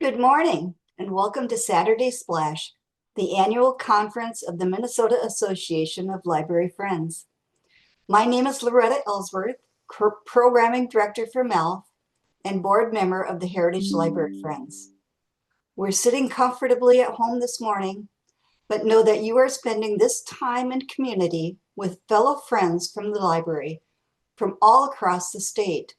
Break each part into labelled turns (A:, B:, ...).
A: Good morning and welcome to Saturday Splash, the annual conference of the Minnesota Association of Library Friends. My name is Loretta Ellsworth, Programming Director for MALF and Board Member of the Heritage Library Friends. We're sitting comfortably at home this morning, but know that you are spending this time in community with fellow friends from the library from all across the state.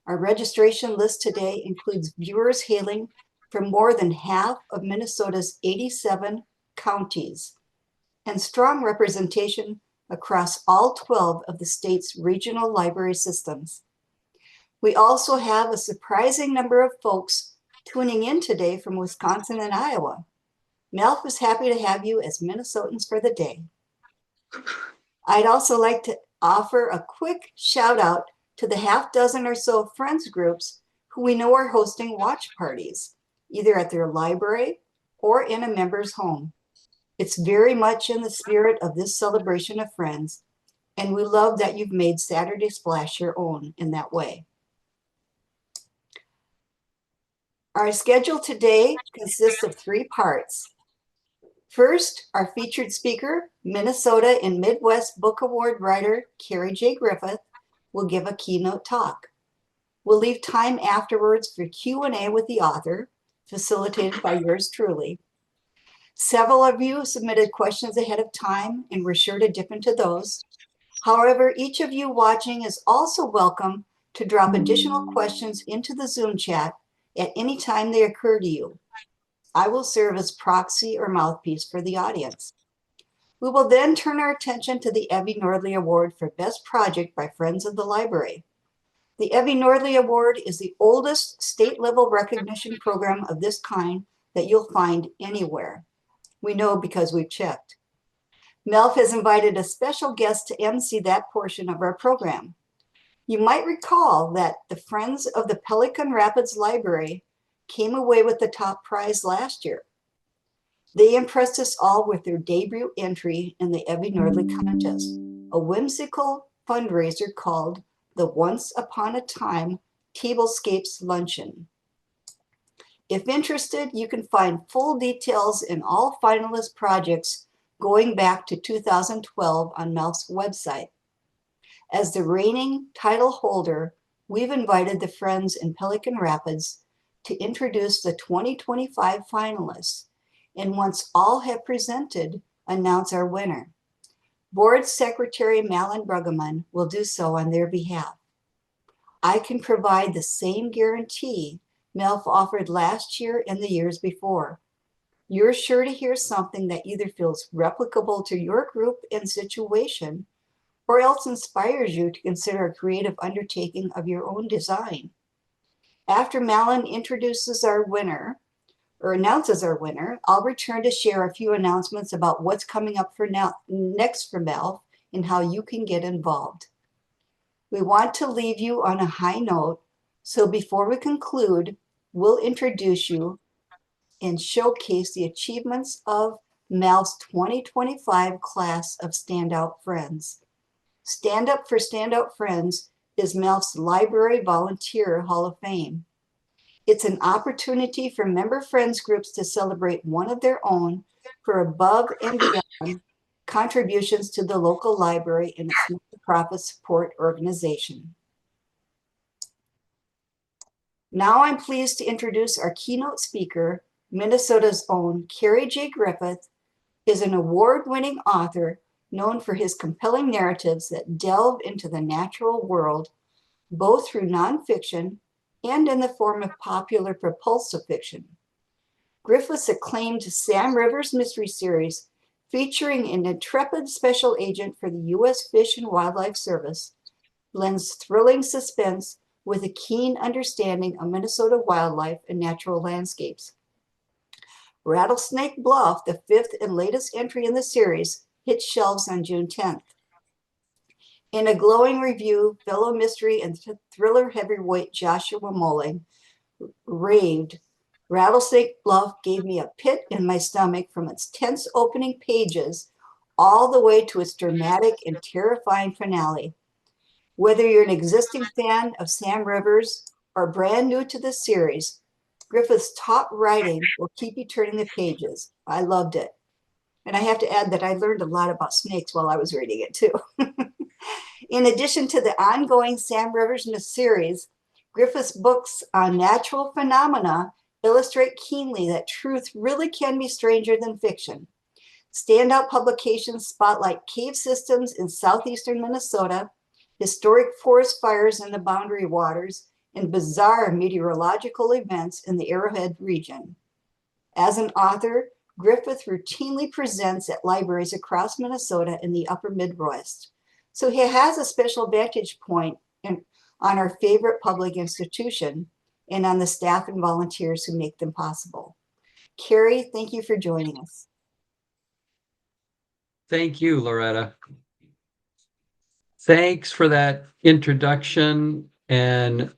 A: Our registration list today includes viewers hailing from more than half of Minnesota's 87 counties and strong representation across all 12 of the state's regional library systems. We also have a surprising number of folks tuning in today from Wisconsin and Iowa. MALF is happy to have you as Minnesotans for the day. I'd also like to offer a quick shout out to the half dozen or so friends groups who we know are hosting watch parties, either at their library or in a member's home. It's very much in the spirit of this celebration of friends, and we love that you've made Saturday Splash your own in that way. Our schedule today consists of 3 parts. First, our featured speaker, Minnesota and Midwest Book Award writer Cary J. Griffith, will give a keynote talk. We'll leave time afterwards for Q&A with the author, facilitated by yours truly. Several of you submitted questions ahead of time, and we're sure to dip into those. However, each of you watching is also welcome to drop additional questions into the Zoom chat at any time they occur to you. I will serve as proxy or mouthpiece for the audience. We will then turn our attention to the Nordley Award for Best Project by Friends of the Library. The Nordley Award is the oldest state-level recognition program of this kind that you'll find anywhere. We know because we've checked. MALF has invited a special guest to MC that portion of our program. You might recall that the Friends of the Pelican Rapids Library came away with the top prize last year. They impressed us all with their debut entry in the Nordley contest, a whimsical fundraiser called the Once Upon a Time Tablescapes Luncheon. If interested, you can find full details in all finalist projects going back to 2012 on MALF's website. As the reigning title holder, we've invited the Friends in Pelican Rapids to introduce the 2025 finalists, and once all have presented, announce our winner. Board Secretary Malin Bruggeman will do so on their behalf. I can provide the same guarantee MALF offered last year and the years before. You're sure to hear something that either feels replicable to your group and situation, or else inspires you to consider a creative undertaking of your own design. After Malin introduces our winner, or announces our winner, I'll return to share a few announcements about what's coming up next for MALF and how you can get involved. We want to leave you on a high note, so before we conclude, we'll introduce you and showcase the achievements of MALF's 2025 class of Standout Friends. Stand Up for Standout Friends is MALF's Library Volunteer Hall of Fame. It's an opportunity for member friends groups to celebrate one of their own for above and beyond contributions to the local library and its nonprofit support organization. Now I'm pleased to introduce our keynote speaker. Minnesota's own Cary J. Griffith is an award-winning author known for his compelling narratives that delve into the natural world, both through nonfiction and in the form of popular propulsive fiction. Griffith's acclaimed Sam Rivers mystery series, featuring an intrepid special agent for the U.S. Fish and Wildlife Service, blends thrilling suspense with a keen understanding of Minnesota wildlife and natural landscapes. Rattlesnake Bluff, the 5th and latest entry in the series, hit shelves on June 10th. In a glowing review, fellow mystery and thriller heavyweight Joshua Molling raved, "Rattlesnake Bluff gave me a pit in my stomach from its tense opening pages all the way to its dramatic and terrifying finale. Whether you're an existing fan of Sam Rivers or brand new to the series, Griffith's top writing will keep you turning the pages. I loved it. And I have to add that I learned a lot about snakes while I was reading it too. In addition to the ongoing Sam Rivers series, Griffith's books on natural phenomena illustrate keenly that truth really can be stranger than fiction. Standout publications spotlight cave systems in southeastern Minnesota, historic forest fires in the Boundary Waters, and bizarre meteorological events in the Arrowhead region. As an author, Griffith routinely presents at libraries across Minnesota in the upper Midwest. So he has a special vantage point on our favorite public institution and on the staff and volunteers who make them possible. Cary, thank you for joining us.
B: Thank you, Loretta. Thanks for that introduction, and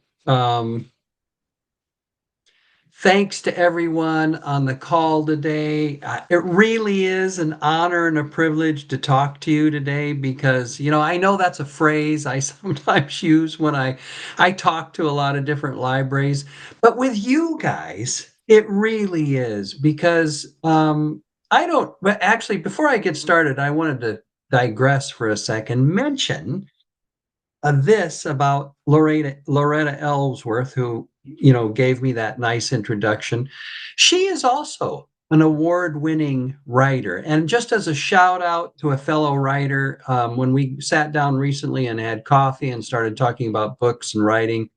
B: thanks to everyone on the call today. It really is an honor and a privilege to talk to you today because, I know that's a phrase I sometimes use when I talk to a lot of different libraries, but with you guys, it really is because but actually, before I get started, I wanted to digress for a second, mention this about Loretta Ellsworth, who gave me that nice introduction. She is also an award-winning writer, and just as a shout out to a fellow writer, when we sat down recently and had coffee and started talking about books and writing,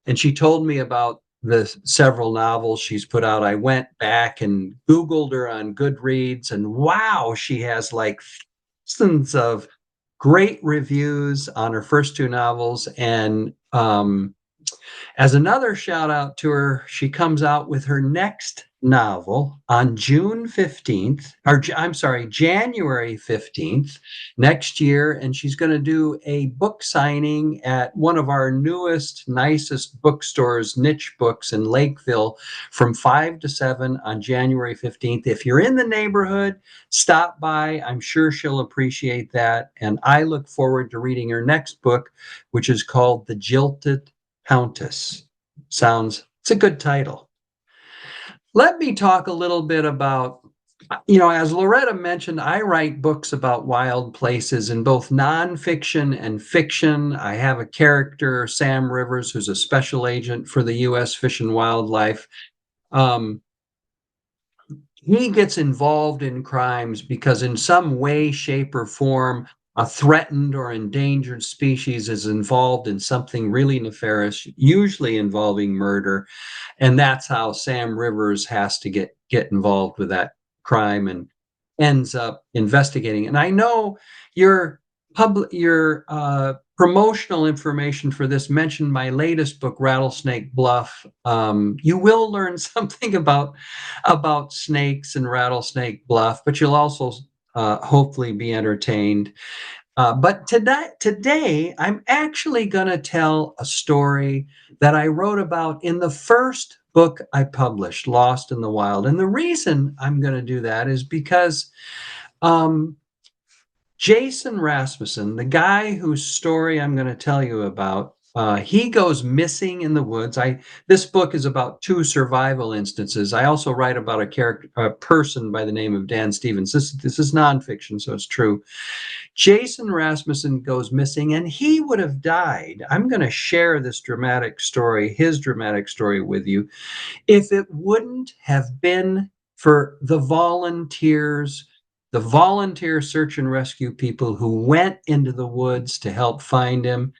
B: and she told me about the several novels she's put out, I went back and Googled her on Goodreads, and wow, she has like thousands of great reviews on her first two novels. And as another shout out to her, she comes out with her next novel on June 15th, or I'm sorry, January 15th next year. And she's going to do a book signing at one of our newest, nicest bookstores, Niche Books in Lakeville, from 5 to 7 on January 15th. If you're in the neighborhood, stop by. I'm sure she'll appreciate that. And I look forward to reading her next book, which is called The Jilted Countess. It's a good title. Let me talk a little bit about, as Loretta mentioned, I write books about wild places in both nonfiction and fiction. I have a character, Sam Rivers, who's a special agent for the U.S. Fish and Wildlife. He gets involved in crimes because in some way, shape, or form, a threatened or endangered species is involved in something really nefarious, usually involving murder. And that's how Sam Rivers has to get involved with that crime and ends up investigating. And I know your promotional information for this mentioned my latest book, Rattlesnake Bluff. You will learn something about snakes and Rattlesnake Bluff, but you'll also hopefully be entertained. But today, I'm actually going to tell a story that I wrote about in the first book I published, Lost in the Wild. And the reason I'm going to do that is because Jason Rasmussen, the guy whose story I'm going to tell you about, he goes missing in the woods. This book is about two survival instances. I also write about a person by the name of Dan Stevens. This is nonfiction, so it's true. Jason Rasmussen goes missing, and he would have died. I'm going to share this dramatic story, his dramatic story, with you, if it wouldn't have been for the volunteer search and rescue people who went into the woods to help find him.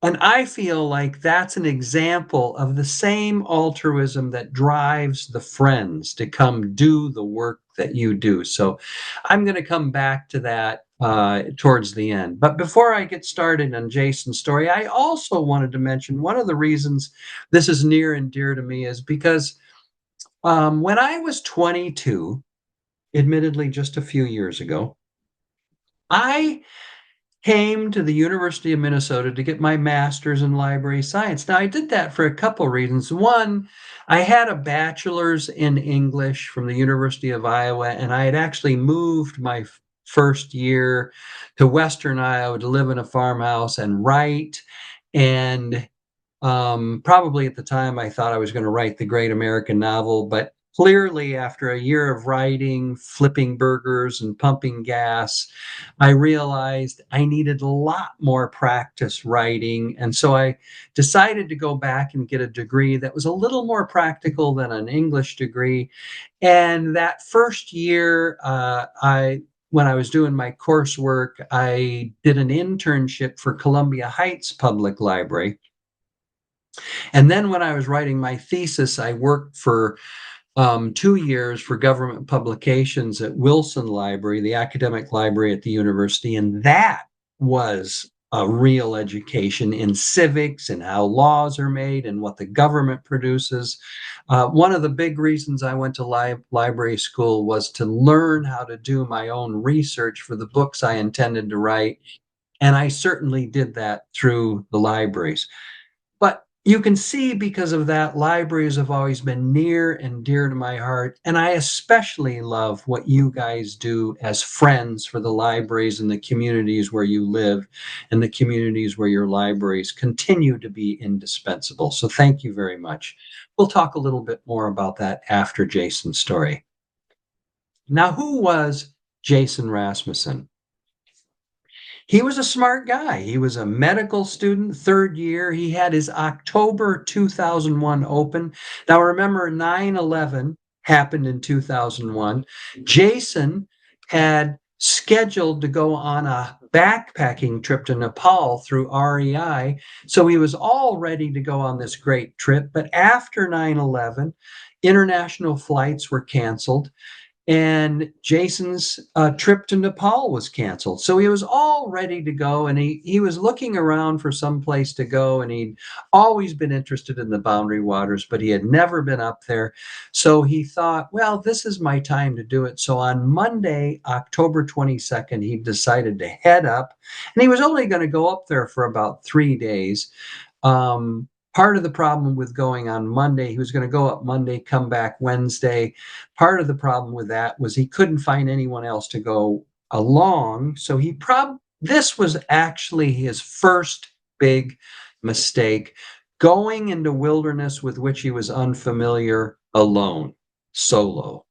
B: And I feel like that's an example of the same altruism that drives the friends to come do the work that you do. So I'm going to come back to that towards the end. But before I get started on Jason's story, I also wanted to mention one of the reasons this is near and dear to me is because when I was 22, admittedly just a few years ago, I came to the University of Minnesota to get my master's in library science. Now, I did that for a couple reasons. One, I had a bachelor's in English from the University of Iowa, and I had actually moved my first year to Western Iowa to live in a farmhouse and write. And Probably at the time I thought I was going to write the great American novel, but clearly after a year of writing, flipping burgers and pumping gas, I realized I needed a lot more practice writing. And so I decided to go back and get a degree that was a little more practical than an English degree. And that first year, when I was doing my coursework, I did an internship for Columbia Heights Public Library. And then when I was writing my thesis, I worked for 2 years for government publications at Wilson Library, the academic library at the university. And that was a real education in civics and how laws are made and what the government produces. One of the big reasons I went to library school was to learn how to do my own research for the books I intended to write. And I certainly did that through the libraries. But you can see because of that, libraries have always been near and dear to my heart. And I especially love what you guys do as friends for the libraries and the communities where you live and the communities where your libraries continue to be indispensable. So thank you very much. We'll talk a little bit more about that after Jason's story. Now, who was Jason Rasmussen? He was a smart guy. He was a medical student, third year. He had his October 2001 open. Now, remember, 9/11 happened in 2001. Jason had scheduled to go on a backpacking trip to Nepal through REI. So he was all ready to go on this great trip. But after 9/11, international flights were canceled and Jason's trip to Nepal was canceled. So he was all ready to go, and he was looking around for some place to go, and he'd always been interested in the Boundary Waters, but he had never been up there. So he thought, well, this is my time to do it. So on Monday, October 22nd, he decided to head up, and he was only going to go up there for about 3 days. Um, Part of the problem with going on Monday, he was going to go up Monday, come back Wednesday. Part of the problem with that was he couldn't find anyone else to go along. So this was actually his first big mistake, going into wilderness with which he was unfamiliar alone, solo.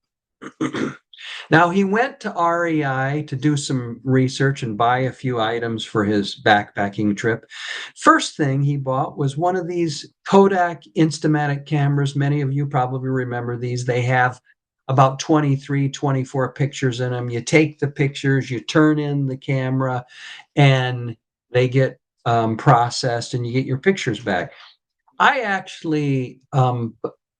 B: Now, he went to REI to do some research and buy a few items for his backpacking trip. First thing he bought was one of these Kodak Instamatic cameras. Many of you probably remember these. They have about 23, 24 pictures in them. You take the pictures, you turn in the camera, and they get processed, and you get your pictures back. I actually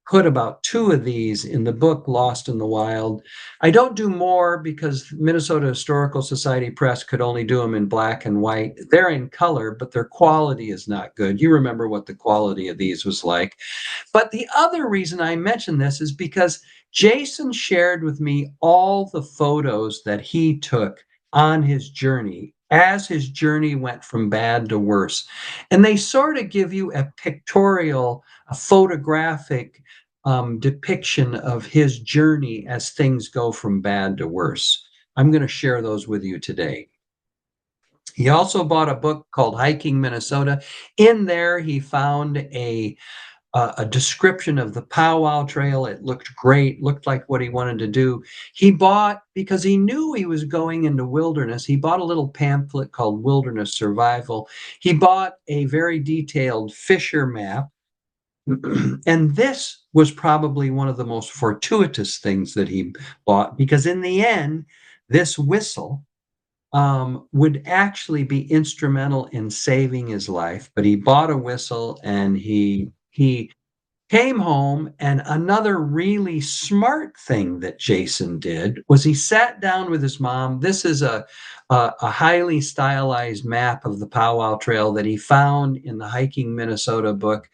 B: put about 2 of these in the book Lost in the Wild. I don't do more because Minnesota Historical Society Press could only do them in black and white. They're in color, but their quality is not good. You remember what the quality of these was like. But the other reason I mention this is because Jason shared with me all the photos that he took on his journey as his journey went from bad to worse. And they sort of give you a pictorial, a photographic depiction of his journey as things go from bad to worse. I'm going to share those with you today. He also bought a book called Hiking Minnesota. In there, he found a description of the Powwow Trail. It looked great, looked like what he wanted to do. He bought, because he knew he was going into wilderness, he bought a little pamphlet called Wilderness Survival. He bought a very detailed Fisher map. And this was probably one of the most fortuitous things that he bought, because in the end, this whistle would actually be instrumental in saving his life. But he bought a whistle and he came home, and another really smart thing that Jason did was he sat down with his mom. This is a highly stylized map of the Powwow Trail that he found in the Hiking Minnesota book,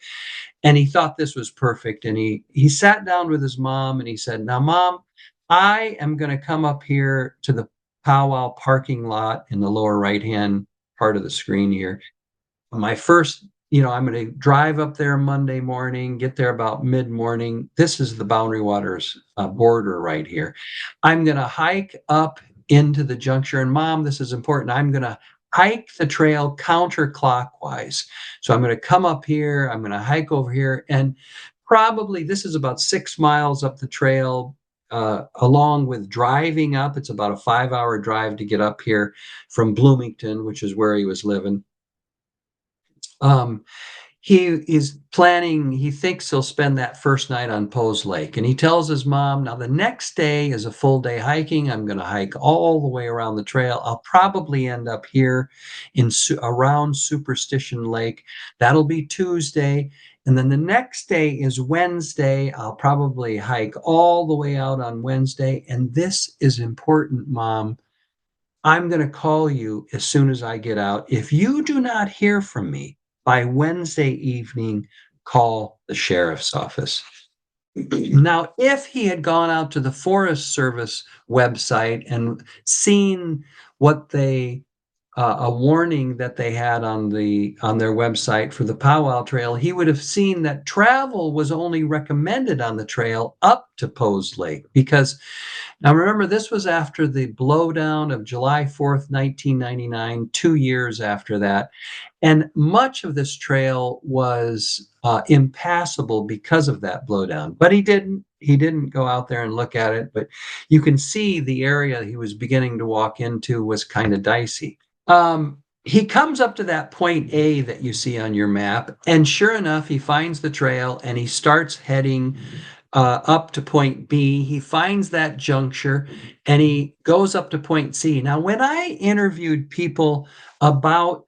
B: and he thought this was perfect. And he sat down with his mom and he said, "Now, Mom, I am going to come up here to the Powwow parking lot in the lower right-hand part of the screen here. My first, I'm going to drive up there Monday morning, get there about mid-morning. This is the Boundary Waters border right here. I'm going to hike up into the juncture. And Mom, this is important. I'm going to hike the trail counterclockwise. So I'm going to come up here, I'm going to hike over here, and probably this is about 6 miles up the trail. Along with driving up, it's about a 5-hour drive to get up here from Bloomington, which is where he was living. He is planning, he thinks he'll spend that first night on Poe's Lake. And he tells his mom, now the next day is a full day hiking. I'm going to hike all the way around the trail. I'll probably end up here in around Superstition Lake. That'll be Tuesday. And then the next day is Wednesday. I'll probably hike all the way out on Wednesday. And this is important, Mom. I'm going to call you as soon as I get out. If you do not hear from me by Wednesday evening, call the sheriff's office. Now, if he had gone out to the Forest Service website and seen what a warning that they had on their website for the Powwow Trail, he would have seen that travel was only recommended on the trail up to Poe's Lake. Because now remember, this was after the blowdown of July 4th, 1999, 2 years after that. And much of this trail was impassable because of that blowdown. But he didn't go out there and look at it. But you can see the area he was beginning to walk into was kind of dicey. He comes up to that point A that you see on your map, and sure enough, he finds the trail and he starts heading up to point B. He finds that juncture and he goes up to point C. Now, when I interviewed people about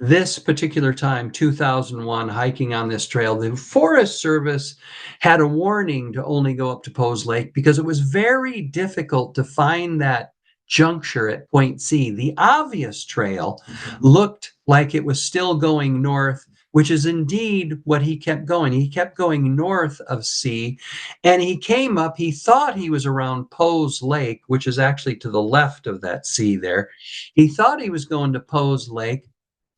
B: this particular time, 2001, hiking on this trail, the Forest Service had a warning to only go up to Poe's Lake because it was very difficult to find that juncture at point C. The obvious trail looked like it was still going north, which is indeed what he kept going. He kept going north of C, and he came up, he thought he was around Poe's Lake, which is actually to the left of that C there. He thought he was going to Poe's Lake,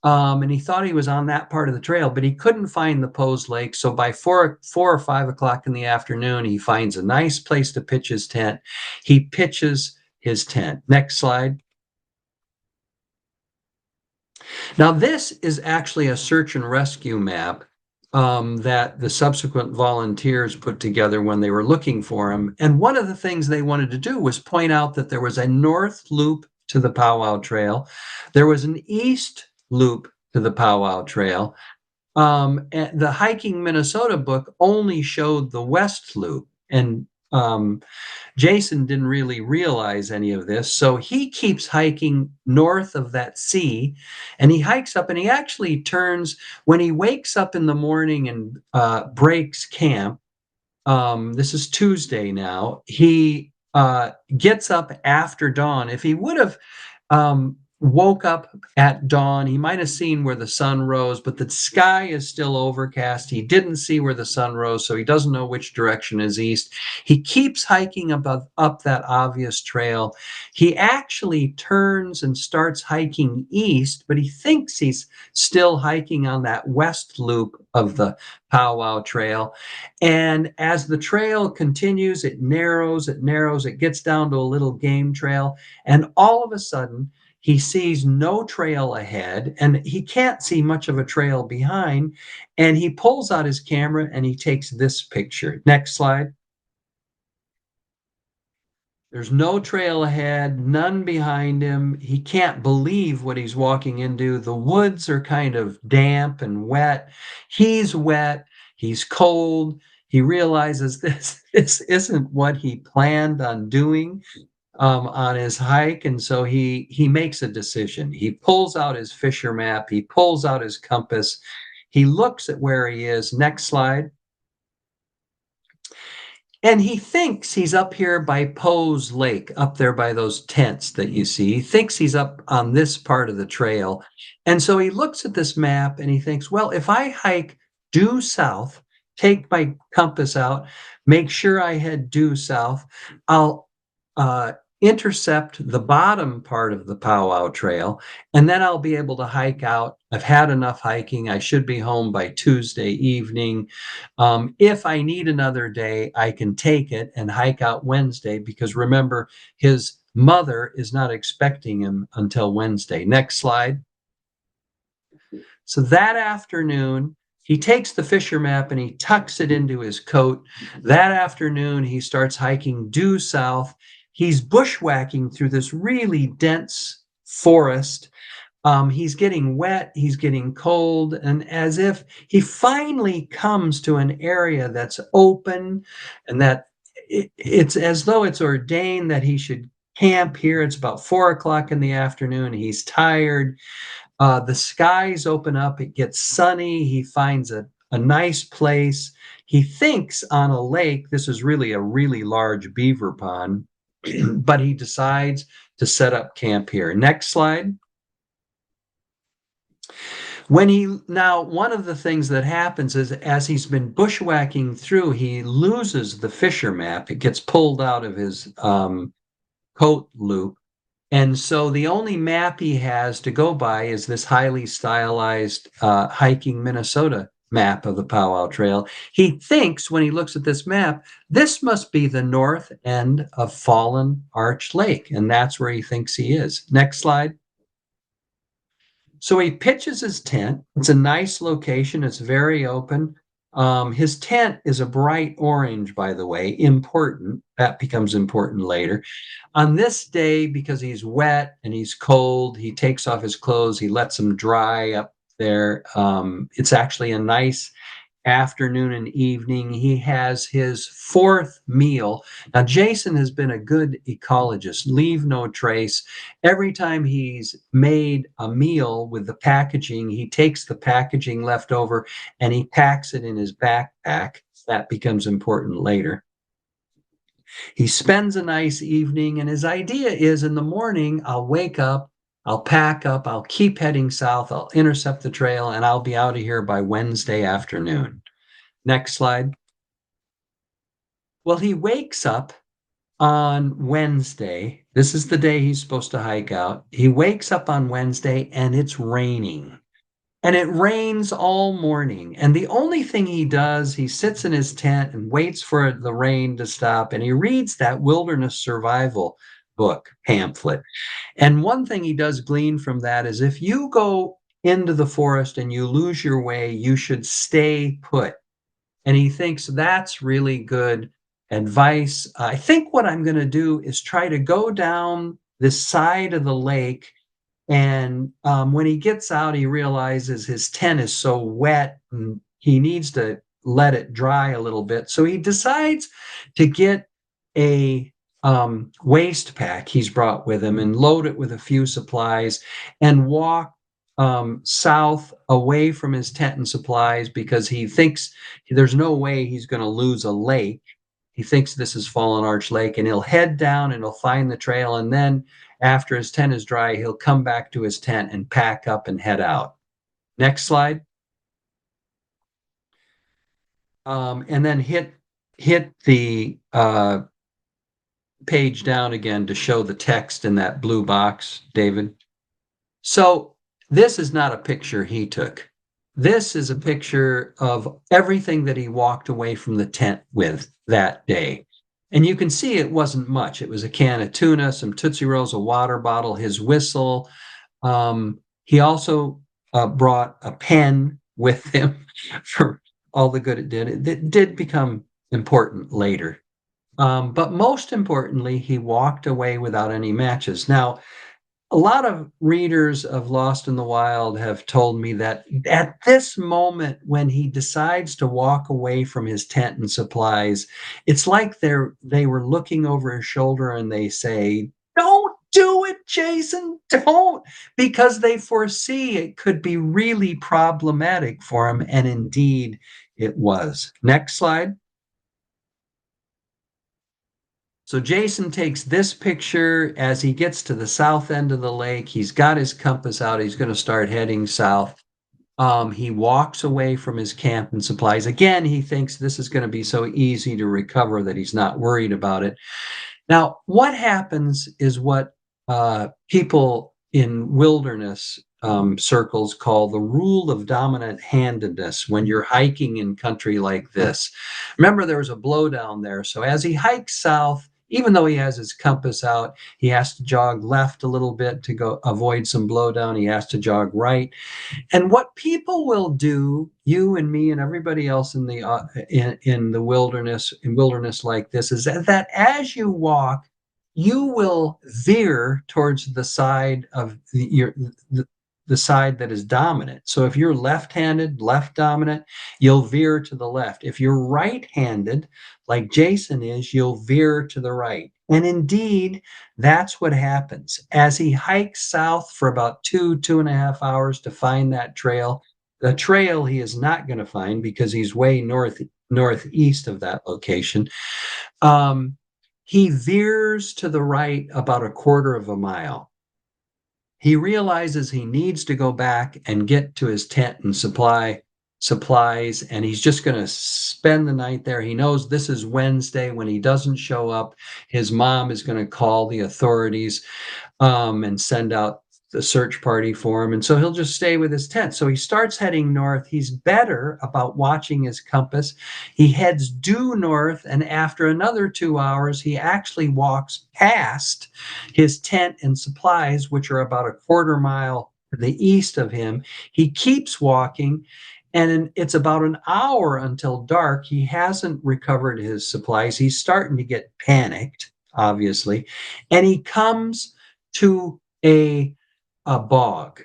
B: and he thought he was on that part of the trail, but he couldn't find the Poe's Lake. So by 4 or 5 o'clock in the afternoon, he finds a nice place to pitch his tent. He pitches his tent. Next slide. Now, this is actually a search and rescue map that the subsequent volunteers put together when they were looking for him. And one of the things they wanted to do was point out that there was a north loop to the Powwow Trail. There was an east loop to the Powwow Trail. And the Hiking Minnesota book only showed the west loop. And Jason didn't really realize any of this. So he keeps hiking north of that C, and he hikes up and he actually turns when he wakes up in the morning and breaks camp. This is Tuesday now. He gets up after dawn. If he would have woke up at dawn, he might have seen where the sun rose, but the sky is still overcast. He didn't see where the sun rose, so he doesn't know which direction is east. He keeps hiking up that obvious trail. He actually turns and starts hiking east, but he thinks he's still hiking on that west loop of the Powwow Trail. And as the trail continues, it narrows, it gets down to a little game trail, and all of a sudden, he sees no trail ahead and he can't see much of a trail behind. And he pulls out his camera and he takes this picture. Next slide. There's no trail ahead, none behind him. He can't believe what he's walking into. The woods are kind of damp and wet. He's wet. He's cold. He realizes this isn't what he planned on doing on his hike, and so he makes a decision. He pulls out his Fisher map, he pulls out his compass, he looks at where he is. Next slide. And he thinks he's up here by Poe's Lake, up there by those tents that you see. He thinks he's up on this part of the trail. And so he looks at this map and he thinks, well, if I hike due south, take my compass out, make sure I head due south, I'll intercept the bottom part of the Powwow Trail, and then I'll be able to hike out. I've had enough hiking. I should be home by Tuesday evening. If I need another day, I can take it and hike out Wednesday, because remember, his Mother is not expecting him until Wednesday. Next slide. So that afternoon, he takes the Fisher map and he tucks it into his coat. That afternoon, he starts hiking due south. He's bushwhacking through this really dense forest. He's getting wet, he's getting cold, and as if he finally comes to an area that's open and that it's as though it's ordained that he should camp here. It's about 4 o'clock in the afternoon. He's tired. The skies open up, it gets sunny. He finds a nice place. He thinks on a lake, this is really a really large beaver pond, but he decides to set up camp here. Next slide. One of the things that happens is as he's been bushwhacking through, he loses the Fisher map. It gets pulled out of his coat loop. And so the only map he has to go by is this highly stylized hiking Minnesota map of the Powwow Trail. He thinks when he looks at this map, this must be the north end of Fallen Arch Lake. And that's where he thinks he is. Next slide. So he pitches his tent. It's a nice location. It's very open. His tent is a bright orange, by the way, important. That becomes important later. On this day, because he's wet and he's cold, he takes off his clothes. He lets them dry up there. It's actually a nice afternoon and evening. He has his fourth meal. Now, Jason has been a good ecologist, leave no trace. Every time he's made a meal with the packaging, he takes the packaging left over and he packs it in his backpack. That becomes important later. He spends a nice evening, and his idea is in the morning, I'll wake up, I'll pack up, I'll keep heading south, I'll intercept the trail, and I'll be out of here by Wednesday afternoon. Next slide. Well, he wakes up on Wednesday. This is the day he's supposed to hike out. He wakes up on Wednesday and it's raining. And it rains all morning. And the only thing he does, he sits in his tent and waits for the rain to stop. And he reads that wilderness survival book pamphlet. And one thing he does glean from that is if you go into the forest and you lose your way, you should stay put. And he thinks that's really good advice. I think what I'm going to do is try to go down this side of the lake. And when he gets out, he realizes his tent is so wet and he needs to let it dry a little bit. So he decides to get a waste pack he's brought with him and load it with a few supplies and walk south away from his tent and supplies because he thinks there's no way he's going to lose a lake. He thinks this is Fallen Arch Lake, and he'll head down and he'll find the trail. And then after his tent is dry, he'll come back to his tent and pack up and head out. Next slide. And then hit the page down again to show the text in that blue box, David. So this is not a picture he took. This is a picture of everything that he walked away from the tent with that day. And you can see it wasn't much. It was a can of tuna, some Tootsie Rolls, a water bottle, his whistle. He also brought a pen with him for all the good it did. It did become important later. But most importantly, he walked away without any matches. Now, a lot of readers of Lost in the Wild have told me that at this moment when he decides to walk away from his tent and supplies, it's like they were looking over his shoulder and they say, "Don't do it, Jason, don't," because they foresee it could be really problematic for him. And indeed it was. Next slide. So Jason takes this picture as he gets to the south end of the lake. He's got his compass out. He's going to start heading south. He walks away from his camp and supplies. Again, he thinks this is going to be so easy to recover that he's not worried about it. Now, what happens is what people in wilderness circles call the rule of dominant handedness when you're hiking in country like this. Remember, there was a blowdown there. So as he hikes south, even though he has his compass out, he has to jog left a little bit to go avoid some blowdown. He has to jog right. And what people will do, you and me and everybody else in the wilderness like this, is that as you walk, you will veer towards the side of the side that is dominant. So if you're left-handed, left dominant, you'll veer to the left. If you're right-handed, like Jason is, you'll veer to the right. And indeed, that's what happens. As he hikes south for about 2.5 hours to find that trail, the trail he is not going to find because he's way northeast of that location. He veers to the right about a quarter of a mile. He realizes he needs to go back and get to his tent and supplies, and he's just going to spend the night there. He knows this is Wednesday. When he doesn't show up, his mom is going to call the authorities and send out the search party for him. And so he'll just stay with his tent. So he starts heading north. He's better about watching his compass. He heads due north, and after another 2 hours, he actually walks past his tent and supplies, which are about a quarter mile to the east of him. He keeps walking, and it's about an hour until dark. He hasn't recovered his supplies. He's starting to get panicked, obviously, and he comes to a bog,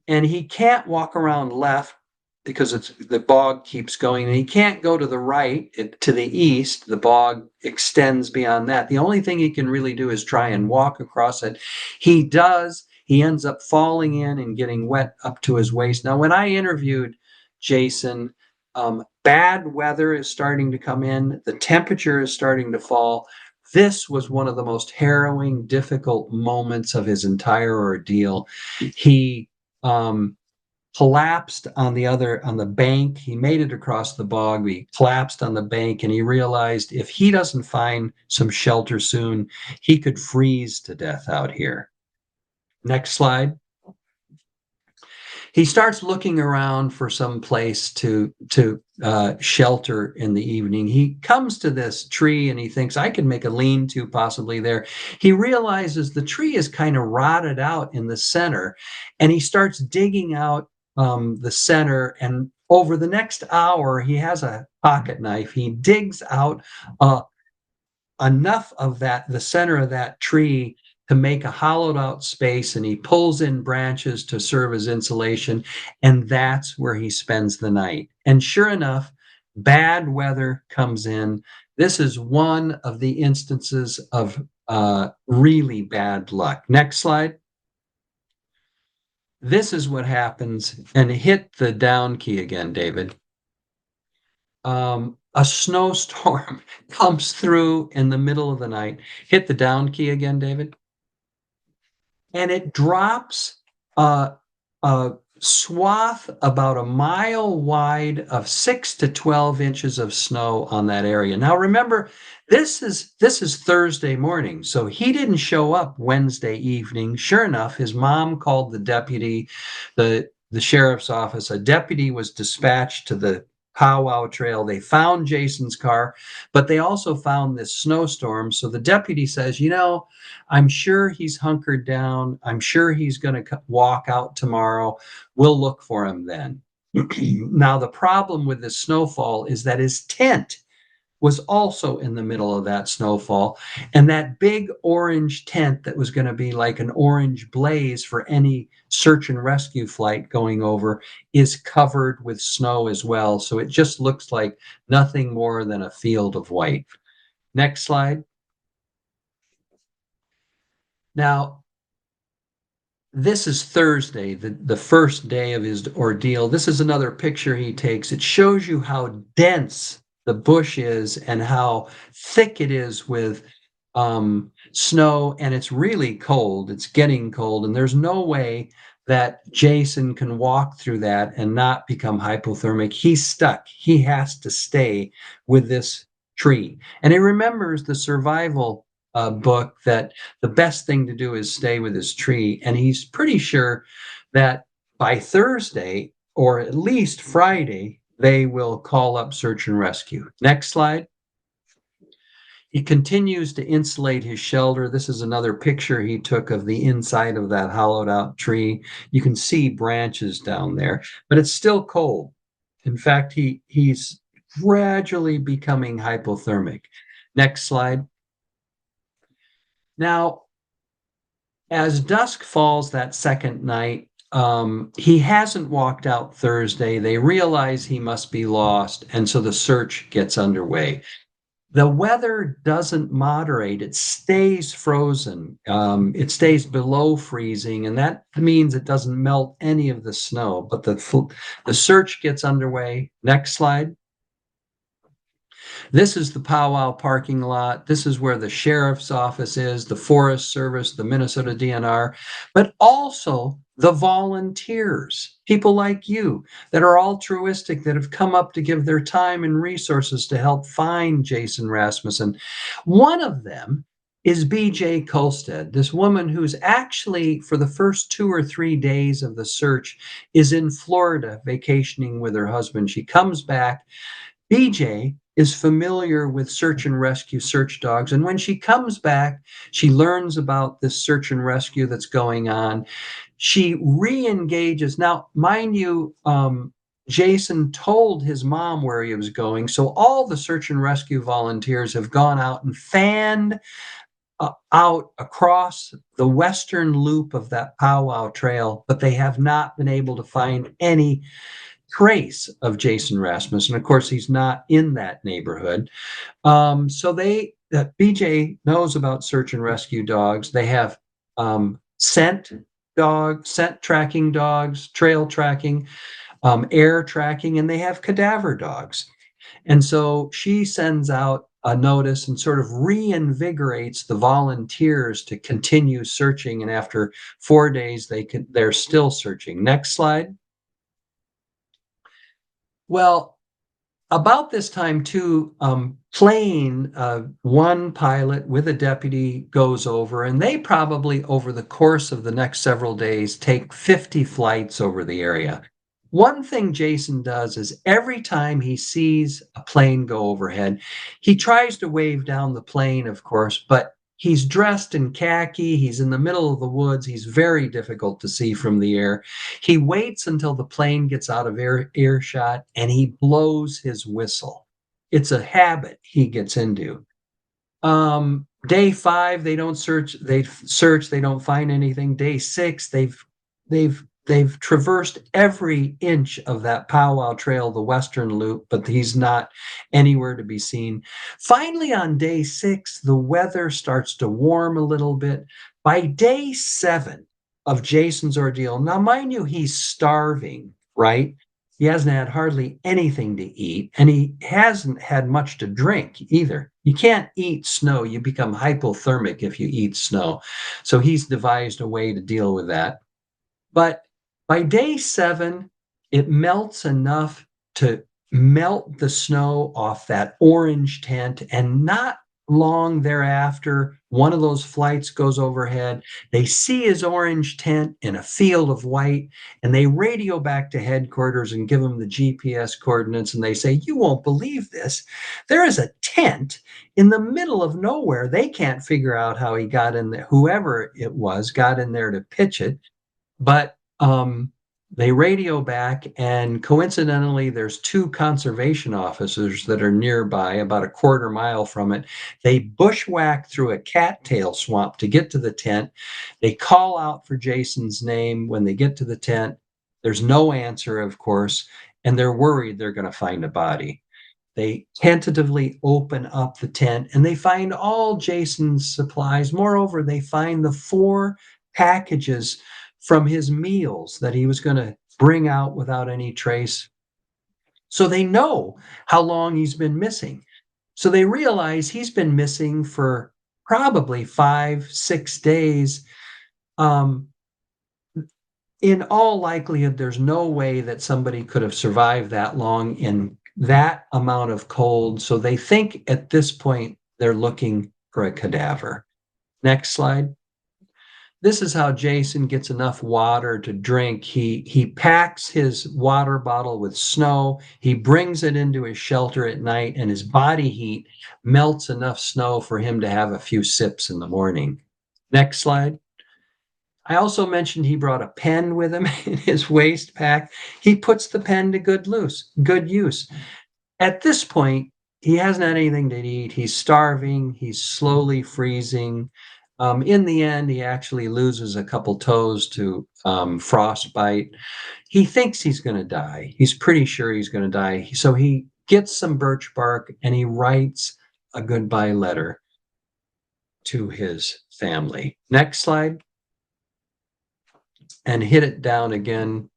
B: and he can't walk around left because the bog keeps going, and he can't go to the right to the east. The bog extends beyond that. The only thing he can really do is try and walk across it. He does. He ends up falling in and getting wet up to his waist. Now, when I interviewed Jason, bad weather is starting to come in. The temperature is starting to fall. This was one of the most harrowing, difficult moments of his entire ordeal. He collapsed on the bank. He made it across the bog. He collapsed on the bank, and he realized if he doesn't find some shelter soon, he could freeze to death out here. Next slide. He starts looking around for some place to shelter in the evening. He comes to this tree and he thinks, I can make a lean-to possibly there. He realizes the tree is kind of rotted out in the center, and he starts digging out the center. And over the next hour, he has a pocket knife. He digs out enough of the center of that tree to make a hollowed out space, and he pulls in branches to serve as insulation, and that's where he spends the night. And sure enough, bad weather comes in. This is one of the instances of really bad luck. Next slide. This is what happens, and hit the down key again, David. A snowstorm comes through in the middle of the night. Hit the down key again, David. And it drops a swath about a mile wide of 6 to 12 inches of snow on that area. Now, remember, this is Thursday morning, so he didn't show up Wednesday evening. Sure enough, his mom called the deputy, the sheriff's office. A deputy was dispatched to the powwow trail. They found Jason's car, but they also found this snowstorm. So the deputy says, I'm sure he's hunkered down. I'm sure he's going to walk out tomorrow. We'll look for him then. Now, the problem with this snowfall is that his tent was also in the middle of that snowfall. And that big orange tent that was going to be like an orange blaze for any search and rescue flight going over is covered with snow as well. So it just looks like nothing more than a field of white. Next slide. Now, this is Thursday, the first day of his ordeal. This is another picture he takes. It shows you how dense the bush is and how thick it is with snow, and it's really cold. It's getting cold, and there's no way that Jason can walk through that and not become hypothermic. He's stuck. He has to stay with this tree. And he remembers the survival book that the best thing to do is stay with his tree. And he's pretty sure that by Thursday, or at least Friday, they will call up search and rescue. Next slide. He continues to insulate his shelter. This is another picture he took of the inside of that hollowed out tree. You can see branches down there, but it's still cold. In fact, he's gradually becoming hypothermic. Next slide. Now, as dusk falls that second night, he hasn't walked out Thursday. They realize he must be lost, and so the search gets underway. The weather doesn't moderate, it stays frozen. It stays below freezing, and that means it doesn't melt any of the snow. But the search gets underway. Next slide. This is the powwow parking lot. This is where the sheriff's office is, the Forest Service, the Minnesota DNR, but also the volunteers, people like you that are altruistic, that have come up to give their time and resources to help find Jason Rasmussen. One of them is BJ Kolstad, this woman who's actually, for the first 2 or 3 days of the search, is in Florida vacationing with her husband. She comes back. BJ is familiar with search and rescue search dogs. And when she comes back, she learns about this search and rescue that's going on. She re-engages. Now, mind you, Jason told his mom where he was going. So all the search and rescue volunteers have gone out and fanned out across the western loop of that powwow trail, but they have not been able to find any trace of Jason Rasmussen. Of course, he's not in that neighborhood. So BJ knows about search and rescue dogs. They have scent tracking dogs, trail tracking, air tracking, and they have cadaver dogs. And so she sends out a notice and sort of reinvigorates the volunteers to continue searching. And after 4 days, they're still searching. Next slide. Well, about this time too, one pilot with a deputy goes over, and they probably over the course of the next several days take 50 flights over the area. One thing Jason does is every time he sees a plane go overhead, he tries to wave down the plane, of course, but he's dressed in khaki. He's in the middle of the woods. He's very difficult to see from the air. He waits until the plane gets out of earshot and he blows his whistle. It's a habit he gets into. Day 5, they don't search. They don't find anything. Day 6, they've traversed every inch of that powwow trail, the western loop, but he's not anywhere to be seen. Finally, on day 6, the weather starts to warm a little bit. By day 7 of Jason's ordeal, now mind you, he's starving, right? He hasn't had hardly anything to eat, and he hasn't had much to drink either. You can't eat snow. You become hypothermic if you eat snow. So he's devised a way to deal with that. But by day 7, it melts enough to melt the snow off that orange tent. And not long thereafter, one of those flights goes overhead. They see his orange tent in a field of white, and they radio back to headquarters and give them the GPS coordinates. And they say, "You won't believe this. There is a tent in the middle of nowhere." They can't figure out how he got in there. Whoever it was got in there to pitch it. But they radio back, and coincidentally, there's 2 conservation officers that are nearby, about a quarter mile from it. They bushwhack through a cattail swamp to get to the tent. They call out for Jason's name. When they get to the tent, there's no answer, of course, and they're worried they're going to find a body. They tentatively open up the tent and they find all Jason's supplies. Moreover, they find the 4 packages from his meals that he was going to bring out without any trace. So they know how long he's been missing. So they realize he's been missing for probably 5-6 days. In all likelihood, there's no way that somebody could have survived that long in that amount of cold. So they think at this point they're looking for a cadaver. Next slide. This is how Jason gets enough water to drink. He packs his water bottle with snow. He brings it into his shelter at night, and his body heat melts enough snow for him to have a few sips in the morning. Next slide. I also mentioned he brought a pen with him in his waist pack. He puts the pen to good use. At this point, he hasn't had anything to eat. He's starving. He's slowly freezing. In the end, he actually loses a couple toes to frostbite. He thinks he's going to die. He's pretty sure he's going to die. So he gets some birch bark and he writes a goodbye letter to his family. Next slide. And hit it down again.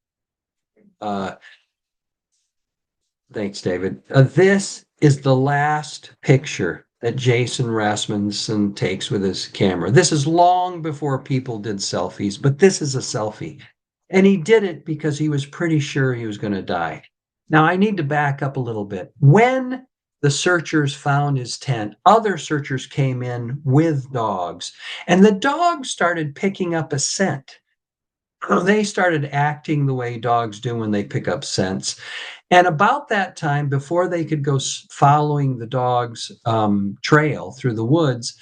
B: Thanks, David. This is the last picture that Jason Rasmussen takes with his camera. This is long before people did selfies, but this is a selfie. And he did it because he was pretty sure he was going to die. Now, I need to back up a little bit. When the searchers found his tent, other searchers came in with dogs, and the dogs started picking up a scent. They started acting the way dogs do when they pick up scents. And about that time, before they could go following the dog's trail through the woods,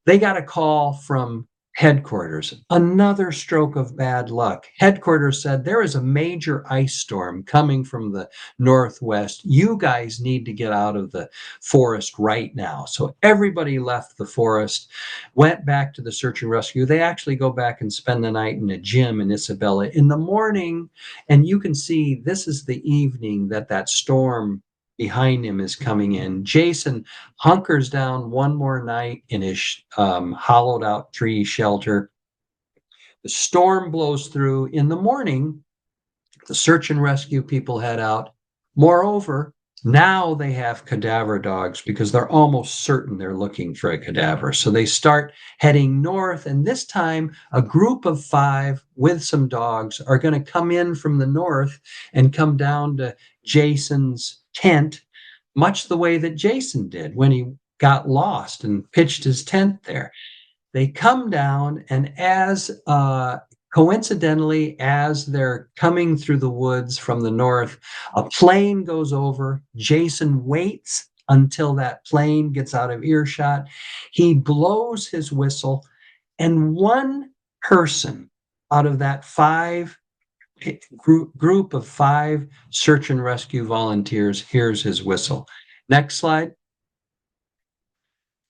B: they got a call from headquarters. Another stroke of bad luck. Headquarters said there is a major ice storm coming from the northwest. You guys need to get out of the forest right now. So everybody left the forest, went back to the search and rescue. They actually go back and spend the night in a gym in Isabella. In the morning, and you can see this is the evening that storm behind him is coming in. Jason hunkers down one more night in his hollowed out tree shelter. The storm blows through. In the morning, the search and rescue people head out. Moreover, now they have cadaver dogs because they're almost certain they're looking for a cadaver. So they start heading north, and this time a group of 5 with some dogs are going to come in from the north and come down to Jason's tent, much the way that Jason did when he got lost and pitched his tent there. They come down, and as coincidentally, as they're coming through the woods from the north, a plane goes over. Jason waits until that plane gets out of earshot. He blows his whistle, and one person out of that group of 5 search and rescue volunteers hears his whistle. Next slide.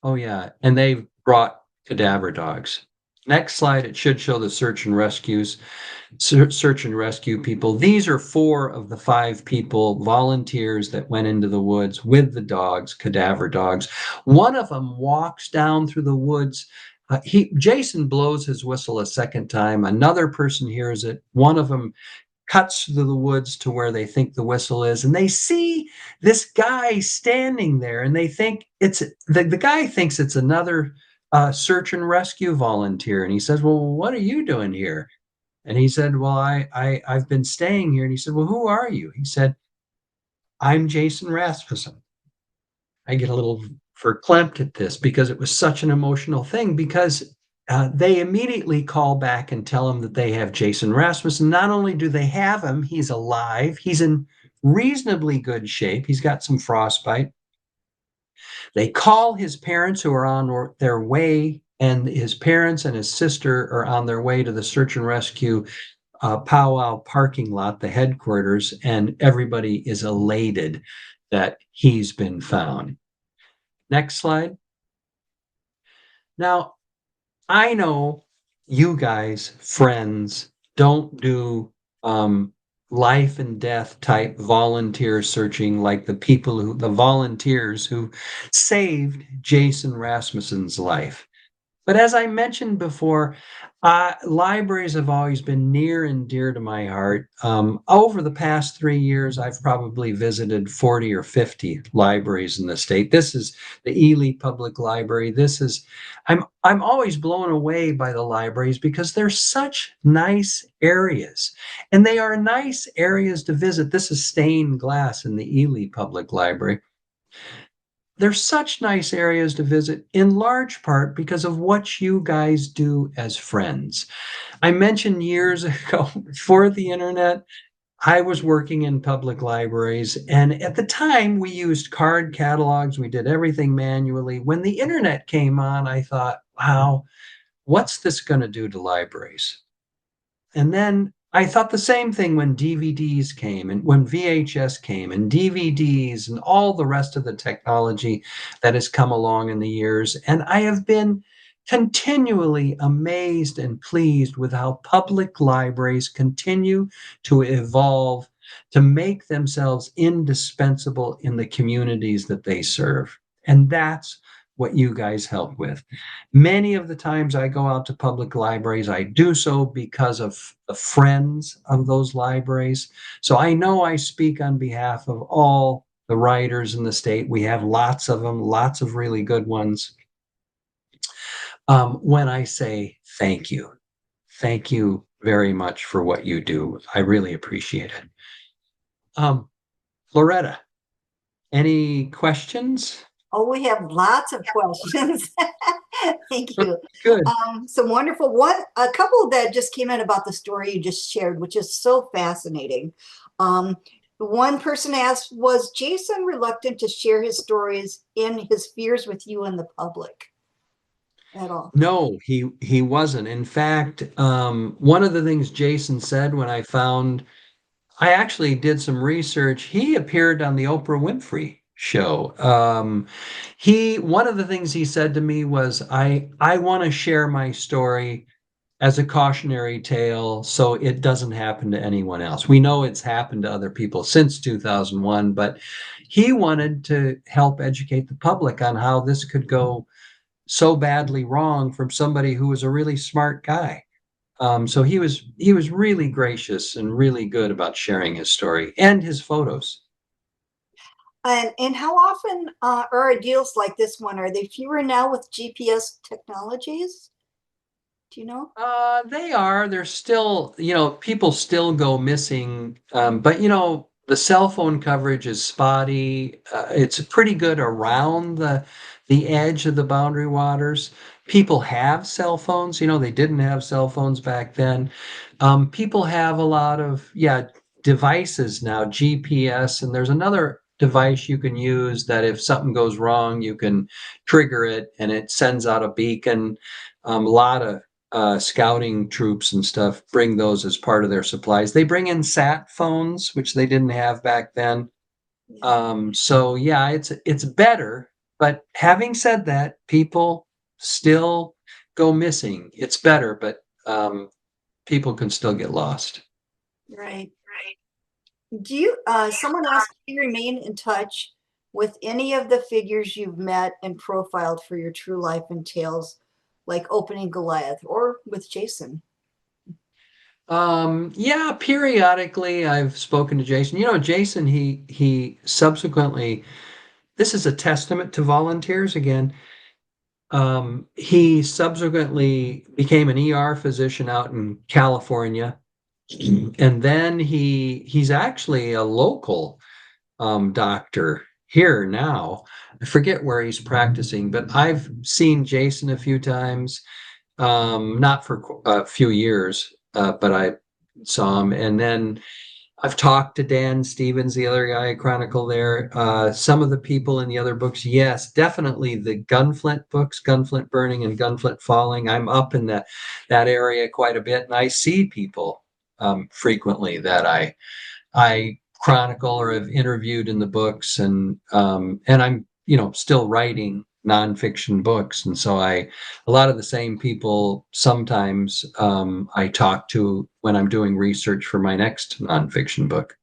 B: Oh, yeah. And they brought cadaver dogs. Next slide, it should show the search and rescue people. These are 4 of the 5 people, volunteers that went into the woods with the dogs, cadaver dogs. One of them walks down through the woods. Jason blows his whistle a second time. Another person hears it. One of them cuts through the woods to where they think the whistle is, and they see this guy standing there, and they think it's the guy thinks it's another search and rescue volunteer, and he says, well, what are you doing here? And he said, well, I've been staying here. And he said, well, who are you? He said, I'm Jason Rasmussen. I get a little verklempt at this because it was such an emotional thing, because they immediately call back and tell him that they have Jason Rasmussen. Not only do they have him, he's alive. He's in reasonably good shape. He's got some frostbite. They call his parents, who are on their way, and his parents and his sister are on their way to the search and rescue powwow parking lot, the headquarters, and everybody is elated that he's been found. Next slide. Now, I know you guys, friends, don't do life and death type volunteer searching like the volunteers who saved Jason Rasmussen's life. But as I mentioned before, libraries have always been near and dear to my heart. Over the past 3 years, I've probably visited 40 or 50 libraries in the state. This is the Ely Public Library. I'm always blown away by the libraries because they're such nice areas, and they are nice areas to visit. This is stained glass in the Ely Public Library. they're such nice areas to visit, in large part because of what you guys do as friends. I mentioned years ago, before the internet, I was working in public libraries, and at the time we used card catalogs. We did everything manually. When the internet came on, I thought, wow, what's this going to do to libraries? And then I thought the same thing when DVDs came and when VHS came and DVDs and all the rest of the technology that has come along in the years. And I have been continually amazed and pleased with how public libraries continue to evolve to make themselves indispensable in the communities that they serve. And that's what you guys help with. Many of the times I go out to public libraries, I do so because of the friends of those libraries. So I know I speak on behalf of all the writers in the state. We have lots of them, lots of really good ones. When I say thank you, thank you very much for what you do. I really appreciate it. Loretta, any questions?
A: Oh, we have lots of questions. Thank you.
B: Good.
A: Some wonderful one, a couple that just came in about the story you just shared, which is so fascinating. One person asked, was Jason reluctant to share his stories and his fears with you and the public at all?
B: No, he wasn't. In fact, one of the things Jason said when I actually did some research. He appeared on the Oprah Winfrey show. He one of the things he said to me was, I want to share my story as a cautionary tale so it doesn't happen to anyone else. We know it's happened to other people since 2001, but he wanted to help educate the public on how this could go so badly wrong from somebody who was a really smart guy. So he was really gracious and really good about sharing his story and his photos.
A: And how often are deals like this one? Are they fewer now with GPS technologies? Do you know?
B: They are. They're still, people still go missing. But the cell phone coverage is spotty. It's pretty good around the edge of the boundary waters. People have cell phones. They didn't have cell phones back then. People have a lot of, yeah, devices now, GPS, and there's another device you can use that if something goes wrong, you can trigger it and it sends out a beacon. A lot of scouting troops and stuff bring those as part of their supplies. They bring in sat phones, which they didn't have back then.
A: Yeah.
B: So yeah, it's better. But having said that, people still go missing. It's better, but people can still get lost.
A: Right. Do you, someone asked, do you remain in touch with any of the figures you've met and profiled for your true life and tales, like opening Goliath or with Jason?
B: Yeah, periodically I've spoken to Jason. Jason, he subsequently, this is a testament to volunteers again. He subsequently became an ER physician out in California, and then he's actually a local doctor here now. I forget where he's practicing, but I've seen Jason a few times, not for a few years, but I saw him. And then I've talked to Dan Stevens, the other guy I chronicle there. Some of the people in the other books, yes, definitely the Gunflint books, Gunflint Burning and Gunflint Falling. I'm up in that area quite a bit, and I see people frequently that I chronicle or have interviewed in the books, and I'm still writing nonfiction books, and so a lot of the same people sometimes I talk to when I'm doing research for my next nonfiction book.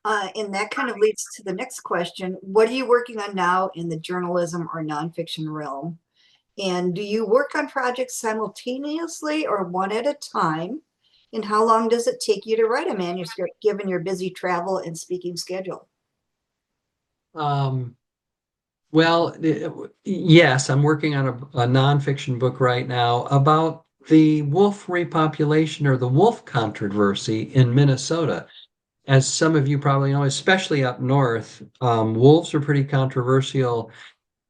A: And that kind of leads to the next question. What are you working on now in the journalism or nonfiction realm? And do you work on projects simultaneously or one at a time? And how long does it take you to write a manuscript given your busy travel and speaking schedule?
B: Um, well, yes, I'm working on a nonfiction book right now about the wolf repopulation or the wolf controversy in Minnesota. as some of you probably know, especially up north, wolves are pretty controversial.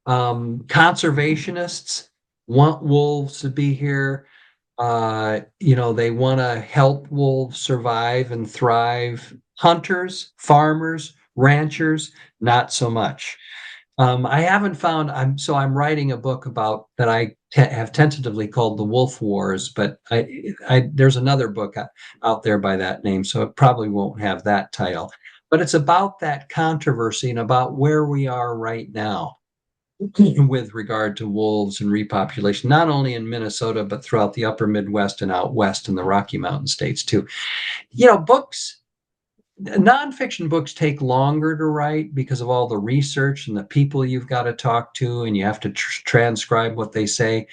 B: Conservationists want wolves to be here. They want to help wolves survive and thrive. Hunters, farmers, ranchers, not so much. I haven't found. I'm writing a book about that. Have tentatively called The Wolf Wars, but there's another book out there by that name, so it probably won't have that title. But it's about that controversy and about where we are right now with regard to wolves and repopulation, not only in Minnesota, but throughout the upper Midwest and out west in the Rocky Mountain states too. Books, nonfiction books take longer to write because of all the research and the people you've got to talk to, and you have to transcribe what they say.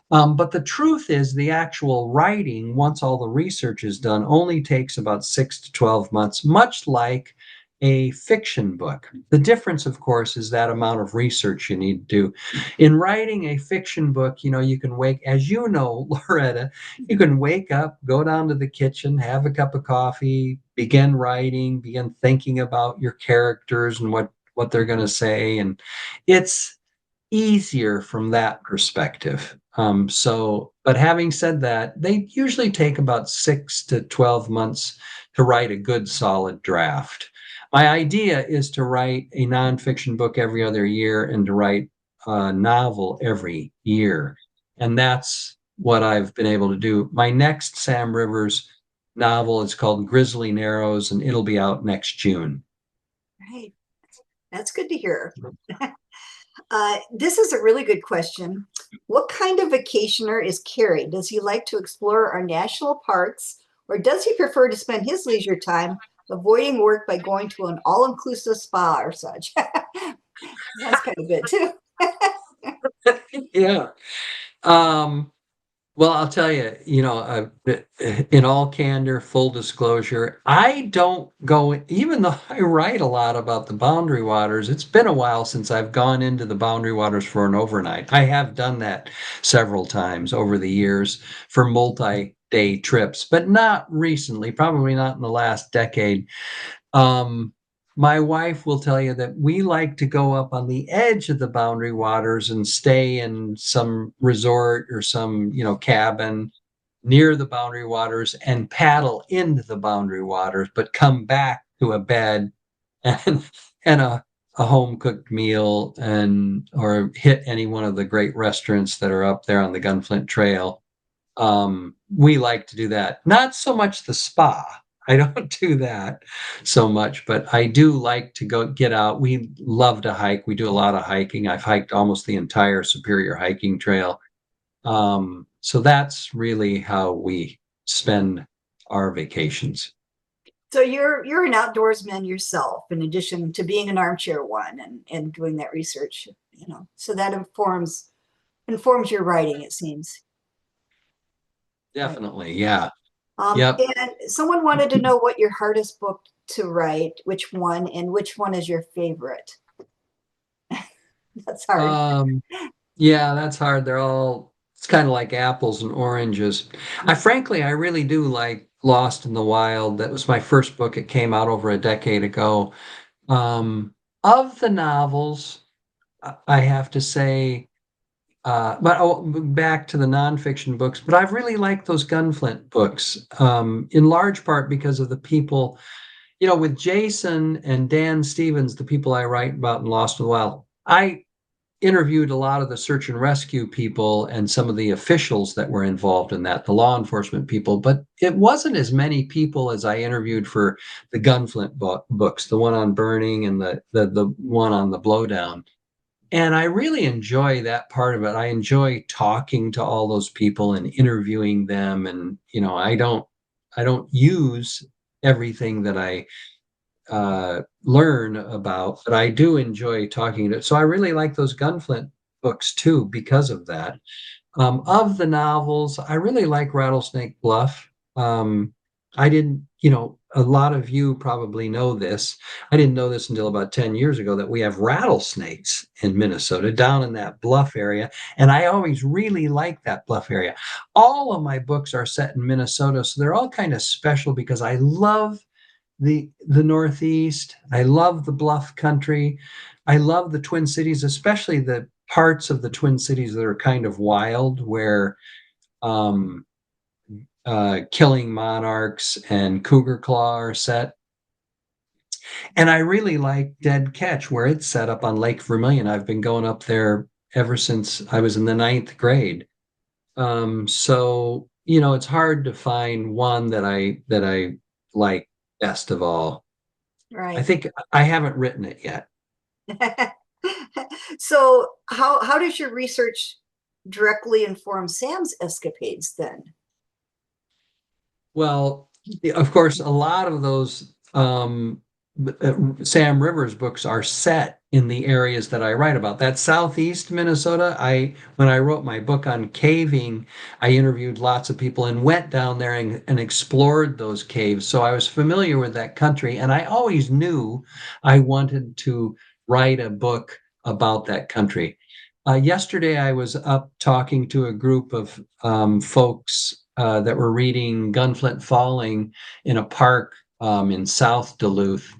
B: But the truth is, the actual writing, once all the research is done, only takes about 6 to 12 months, much like a fiction book. The difference, of course, is that amount of research you need to do. In writing a fiction book, you can as you know, Loretta, you can wake up, go down to the kitchen, have a cup of coffee, begin writing, begin thinking about your characters and what they're going to say. And it's easier from that perspective. But having said that, they usually take about 6 to 12 months to write a good solid draft. My idea is to write a nonfiction book every other year and to write a novel every year. And that's what I've been able to do. My next Sam Rivers novel is called Grizzly Narrows, and it'll be out next June.
A: Right. That's good to hear. This is a really good question. What kind of vacationer is Cary? Does he like to explore our national parks, or does he prefer to spend his leisure time avoiding work by going to an all-inclusive spa or such? That's kind of good too.
B: Yeah. Well, I'll tell you, in all candor, full disclosure, I don't go, even though I write a lot about the Boundary Waters, it's been a while since I've gone into the Boundary Waters for an overnight. I have done that several times over the years for multi-day trips, but not recently, probably not in the last decade. Um, my wife will tell you that we like to go up on the edge of the Boundary Waters and stay in some resort or some, cabin near the Boundary Waters and paddle into the Boundary Waters, but come back to a bed and and a home cooked meal or hit any one of the great restaurants that are up there on the Gunflint Trail. We like to do that. Not so much the spa. I don't do that so much, but I do like to go get out. We love to hike. We do a lot of hiking. I've hiked almost the entire Superior Hiking Trail. So that's really how we spend our vacations.
A: So you're an outdoorsman yourself, in addition to being an armchair one and doing that research, So that informs your writing, it seems. Right.
B: Definitely. Yeah.
A: Um,
B: Yep.
A: and someone wanted to know what your hardest book to write, which one, and which one is your favorite. That's hard.
B: Yeah, that's hard. It's kind of like apples and oranges. I really do like Lost in the Wild. That was my first book. It came out over a decade ago. Of the novels, I have to say, back to the nonfiction books, but I've really liked those Gunflint books, in large part because of the people, with Jason and Dan Stevens, the people I write about in Lost in the Wild. I interviewed a lot of the search and rescue people and some of the officials that were involved in that, the law enforcement people, but it wasn't as many people as I interviewed for the Gunflint books, the one on burning and the one on the blowdown. And I really enjoy that part of it. I enjoy talking to all those people and interviewing them. And, I don't use everything that I learn about, but I do enjoy talking to. So I really like those Gunflint books too because of that. Of the novels, I really like Rattlesnake Bluff. I didn't, a lot of you probably know this. I didn't know this until about 10 years ago that we have rattlesnakes in Minnesota down in that bluff area. And I always really like that bluff area. All of my books are set in Minnesota, so they're all kind of special because I love the Northeast. I love the Bluff country. I love the Twin Cities, especially the parts of the Twin Cities that are kind of wild, where um, Killing Monarchs and Cougar Claw are set. And I really like Dead Catch, where it's set up on Lake Vermilion. I've been going up there ever since I was in the ninth grade. So it's hard to find one that I like best of all. I
A: Right.
B: think I haven't written it yet.
A: So how does your research directly inform Sam's escapades then?
B: Well, of course, a lot of those Sam Rivers books are set in the areas that I write about. That southeast Minnesota, when I wrote my book on caving, I interviewed lots of people and went down there and explored those caves. So I was familiar with that country, and I always knew I wanted to write a book about that country. Yesterday, I was up talking to a group of folks that were reading Gunflint Falling in a park in South Duluth,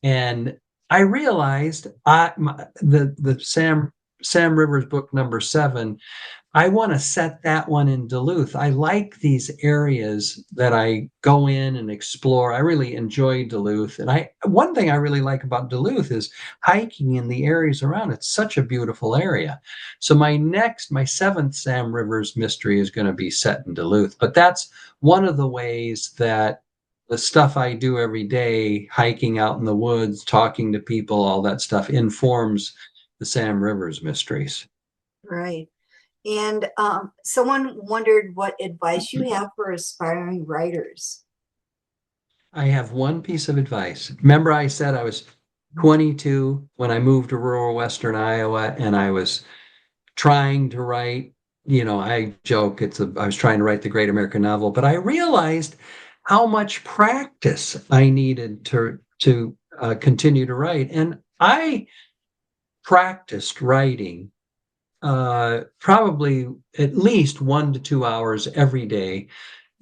B: and I realized the Sam Rivers book number 7. I want to set that one in Duluth. I like these areas that I go in and explore. I really enjoy Duluth. And one thing I really like about Duluth is hiking in the areas around. It's such a beautiful area. So my seventh Sam Rivers mystery is going to be set in Duluth. But that's one of the ways that the stuff I do every day, hiking out in the woods, talking to people, all that stuff informs the Sam Rivers mysteries.
A: Right. And someone wondered what advice you have for aspiring writers.
B: I have one piece of advice. Remember, I said I was 22 when I moved to rural Western Iowa and I was trying to write, I joke I was trying to write the great American novel, but I realized how much practice I needed to continue to write. And I practiced writing probably at least 1 to 2 hours every day.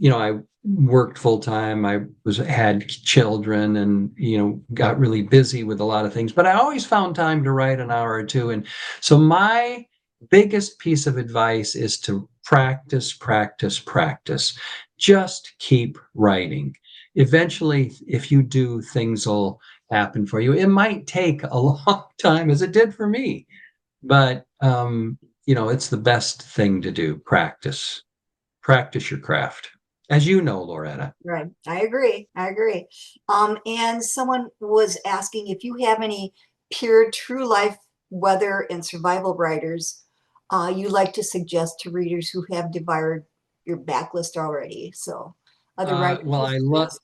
B: I worked full time. I had children and, got really busy with a lot of things, but I always found time to write an hour or two. And so my biggest piece of advice is to practice, practice, practice. Just keep writing. Eventually, if you do, things will happen for you. It might take a long time, as it did for me, but it's the best thing to do. Practice your craft, as you know, Loretta.
A: Right. I agree. I agree. And someone was asking if you have any pure true life weather and survival writers you like to suggest to readers who have devoured your backlist already. So other writers
B: Well,
A: you
B: I love,
A: suggest?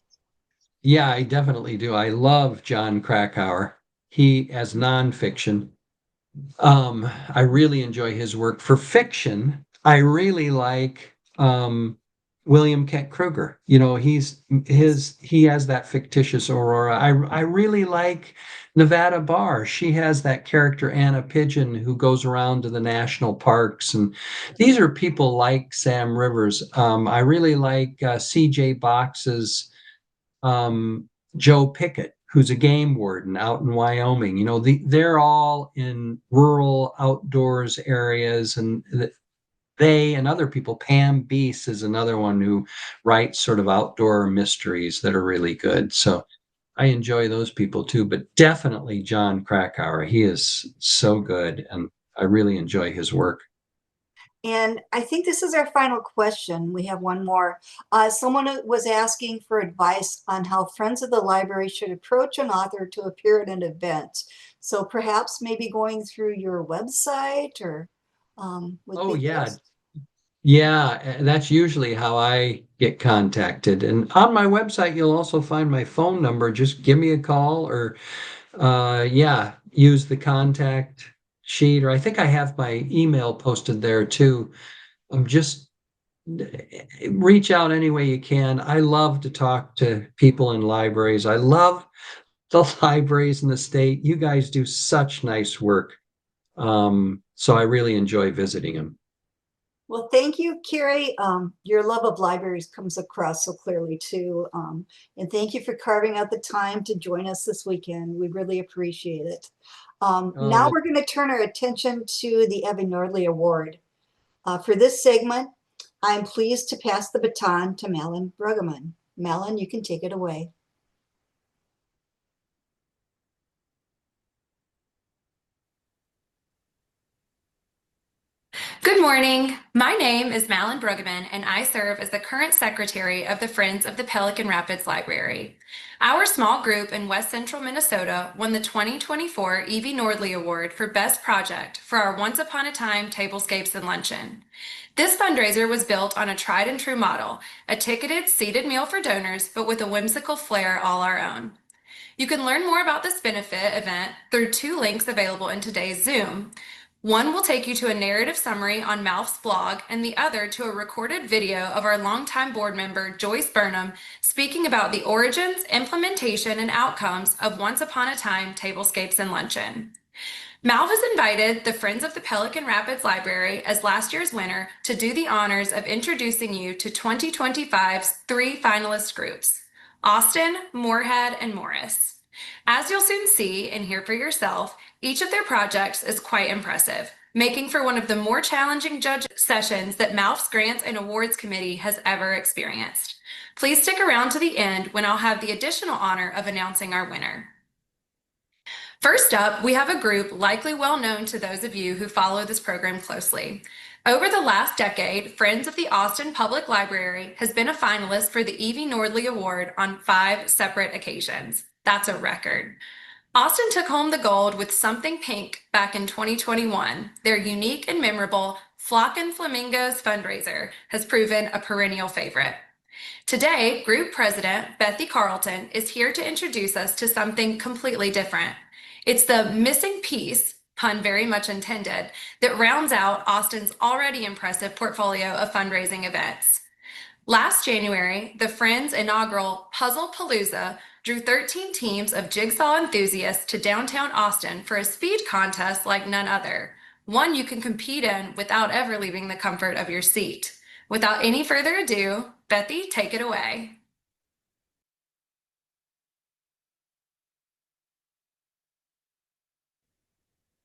B: yeah, I definitely do. I love John Krakauer. He, as nonfiction, I really enjoy his work. For fiction, I really like William Kent Kruger.
A: Yes.
B: He has that fictitious Aurora. I really like Nevada Barr. She has that character Anna Pigeon who goes around to the national parks, and these are people like Sam Rivers. I really like C.J. Box's um, Joe Pickett, who's a game warden out in Wyoming. They're all in rural outdoors areas, and they and other people. Pam Beese is another one who writes sort of outdoor mysteries that are really good. So I enjoy those people too, but definitely John Krakauer. He is so good, and I really enjoy his work.
A: And I think this is our final question. We have one more. Someone was asking for advice on how friends of the library should approach an author to appear at an event. So perhaps maybe going through your website or would
B: Oh
A: be
B: yeah,
A: best.
B: yeah, that's usually how I get contacted. And on my website, you'll also find my phone number. Just give me a call or, yeah, use the contact sheet. Or I think I have my email posted there too. Just reach out any way you can. I love to talk to people in libraries. I love the libraries in the state. You guys do such nice work. So I really enjoy visiting them.
A: Well, thank you, Cary. Your love of libraries comes across so clearly too. And thank you for carving out the time to join us this weekend. We really appreciate it. Now
B: Oh,
A: we're going to turn our attention to the Evie Nordley Award. For this segment, I'm pleased to pass the baton to Malin Bruggeman. Malin, you can take it away.
C: Good morning. My name is Malin Bruggeman, and I serve as the current secretary of the Friends of the Pelican Rapids Library. Our small group in West Central Minnesota won the 2024 Evie Nordley Award for Best Project for our Once Upon a Time Tablescapes and Luncheon. This fundraiser was built on a tried and true model, a ticketed seated meal for donors, but with a whimsical flair all our own. You can learn more about this benefit event through two links available in today's Zoom. One will take you to a narrative summary on MALF's blog, and the other to a recorded video of our longtime board member, Joyce Burnham, speaking about the origins, implementation, and outcomes of Once Upon a Time Tablescapes and Luncheon. MALF has invited the Friends of the Pelican Rapids Library as last year's winner to do the honors of introducing you to 2025's three finalist groups: Austin, Moorhead, and Morris. As you'll soon see and hear for yourself, each of their projects is quite impressive, making for one of the more challenging judge sessions that MALF's Grants and Awards Committee has ever experienced. Please stick around to the end when I'll have the additional honor of announcing our winner. First up, we have a group likely well known to those of you who follow this program closely. Over the last decade, Friends of the Austin Public Library has been a finalist for the Evie Nordley Award on 5 separate occasions. That's a record. Austin took home the gold with Something Pink back in 2021. Their unique and memorable Flockin' Flamingos fundraiser has proven a perennial favorite. Today, Group President Bethy Carlton is here to introduce us to something completely different. It's the missing piece, pun very much intended, that rounds out Austin's already impressive portfolio of fundraising events. Last January, the Friends' inaugural Puzzle Palooza drew 13 teams of jigsaw enthusiasts to downtown Austin for a speed contest like none other, one you can compete in without ever leaving the comfort of your seat. Without any further ado, Bethy, take it away.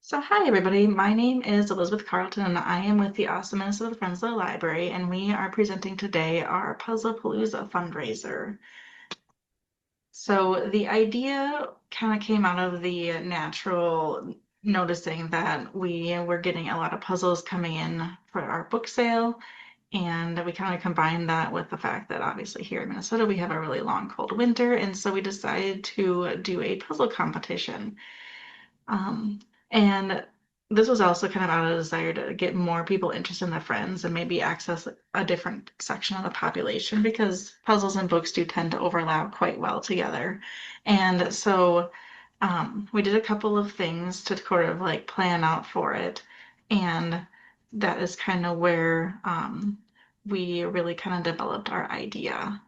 D: So hi everybody, my name is Elizabeth Carlton and I am with the Awesome Minnesota Friends of the Library, and we are presenting today our Puzzle Palooza fundraiser. So the idea kind of came out of the natural noticing that we were getting a lot of puzzles coming in for our book sale, and we kind of combined that with the fact that obviously here in Minnesota we have a really long cold winter, and so we decided to do a puzzle competition. And this was also kind of out of a desire to get more people interested in the Friends and maybe access a different section of the population, because puzzles and books do tend to overlap quite well together. And so we did a couple of things to sort of like plan out for it. And that is kind of where we really kind of developed our idea.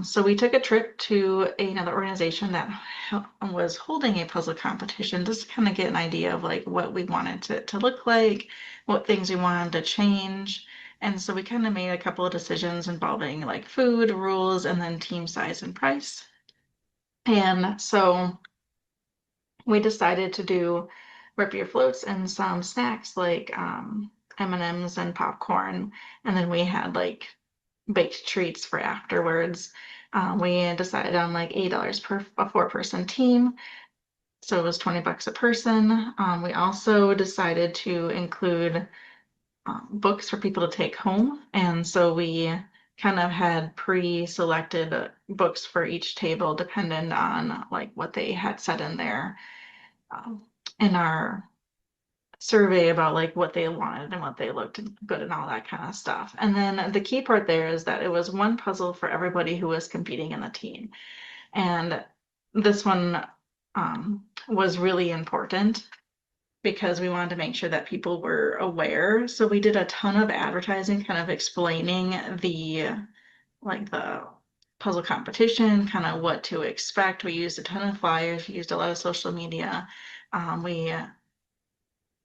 D: So we took a trip to another organization that was holding a puzzle competition, just to kind of get an idea of like what we wanted it to look like, what things we wanted to change. And so we kind of made a couple of decisions involving like food, rules, and then team size and price. And so we decided to do rip your floats and some snacks like M&Ms and popcorn. And then we had like baked treats for afterwards. We decided on like $8 per a 4-person team, so it was $20 a person. We also decided to include books for people to take home, and so we kind of had pre-selected books for each table dependent on like what they had said in our survey about like what they wanted and what they looked good and all that kind of stuff. And then the key part there is that it was one puzzle for everybody who was competing in the team. And this one was really important because we wanted to make sure that people were aware. So we did a ton of advertising kind of explaining the puzzle competition, kind of what to expect. We used a ton of flyers, we used a lot of social media. We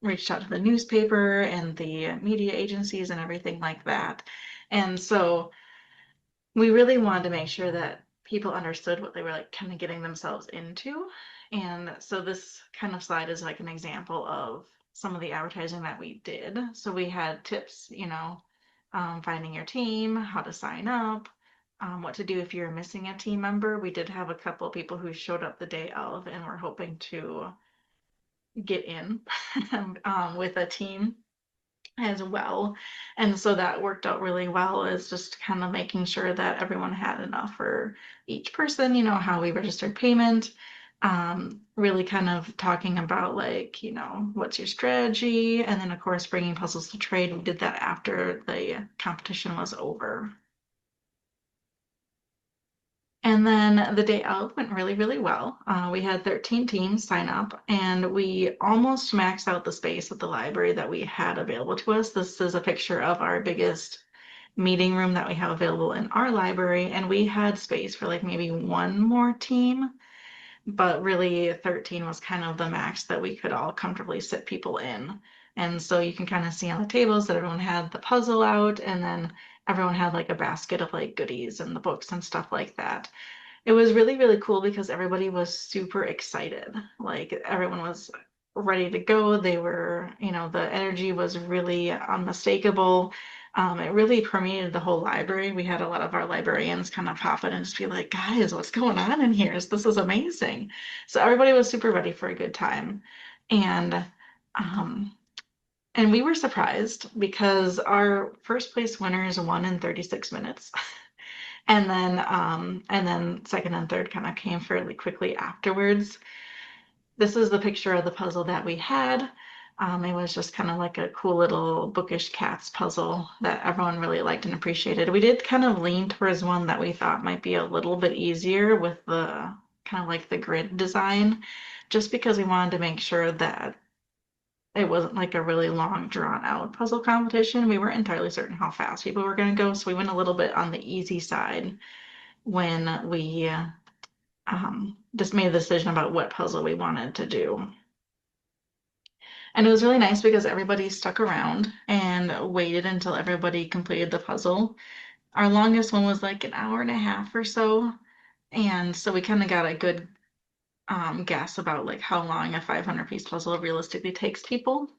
D: reached out to the newspaper and the media agencies and everything like that. And so we really wanted to make sure that people understood what they were like kind of getting themselves into. And so this kind of slide is like an example of some of the advertising that we did. So we had tips, finding your team, how to sign up, what to do if you're missing a team member. We did have a couple of people who showed up the day of and were hoping to get in with a team as well. And so that worked out really well, is just kind of making sure that everyone had enough for each person, how we registered payment, really kind of talking about like, what's your strategy? And then of course, bringing puzzles to trade. We did that after the competition was over. And then the day out went really, really well. We had 13 teams sign up, and we almost maxed out the space at the library that we had available to us. This is a picture of our biggest meeting room that we have available in our library, and we had space for like maybe one more team, but really 13 was kind of the max that we could all comfortably sit people in. And so you can kind of see on the tables that everyone had the puzzle out, and then everyone had like a basket of like goodies and the books and stuff like that. It was really, really cool because everybody was super excited. Like everyone was ready to go. They were, the energy was really unmistakable. It really permeated the whole library. We had a lot of our librarians kind of pop in and just be like, guys, what's going on in here? This is amazing. So everybody was super ready for a good time. And um, and we were surprised because our first place winners won in 36 minutes. And then second and third kind of came fairly quickly afterwards. This is the picture of the puzzle that we had. It was just kind of like a cool little bookish cats puzzle that everyone really liked and appreciated. We did kind of lean towards one that we thought might be a little bit easier with the kind of like the grid design, just because we wanted to make sure that it wasn't like a really long drawn out puzzle competition. We weren't entirely certain how fast people were going to go, so we went a little bit on the easy side when we just made a decision about what puzzle we wanted to do. And it was really nice because everybody stuck around and waited until everybody completed the puzzle. Our longest one was like an hour and a half or so. And so we kind of got a good guess about like how long a 500-piece puzzle realistically takes people.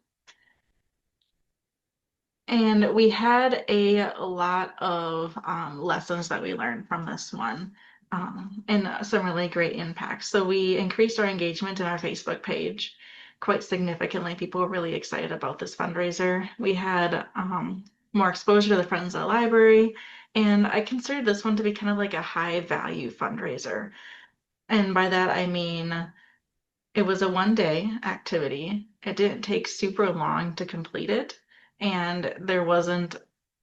D: And we had a lot of lessons that we learned from this one, and some really great impacts. So we increased our engagement in our Facebook page quite significantly. People were really excited about this fundraiser. We had more exposure to the Friends of the Library, and I consider this one to be kind of like a high value fundraiser. And by that, I mean, it was a one-day activity. It didn't take super long to complete it, and there wasn't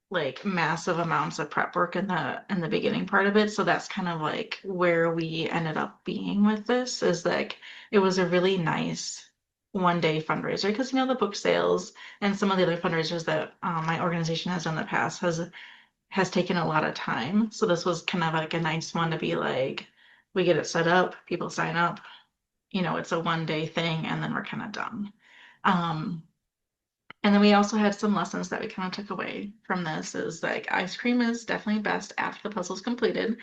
D: like massive amounts of prep work in the beginning part of it. So that's kind of like where we ended up being with this, is like it was a really nice one-day fundraiser, because the book sales and some of the other fundraisers that my organization has done in the past has taken a lot of time. So this was kind of like a nice one to be like, we get it set up, people sign up, it's a one-day thing, and then we're kind of done. And then we also had some lessons that we kind of took away from this, is like ice cream is definitely best after the puzzle's completed.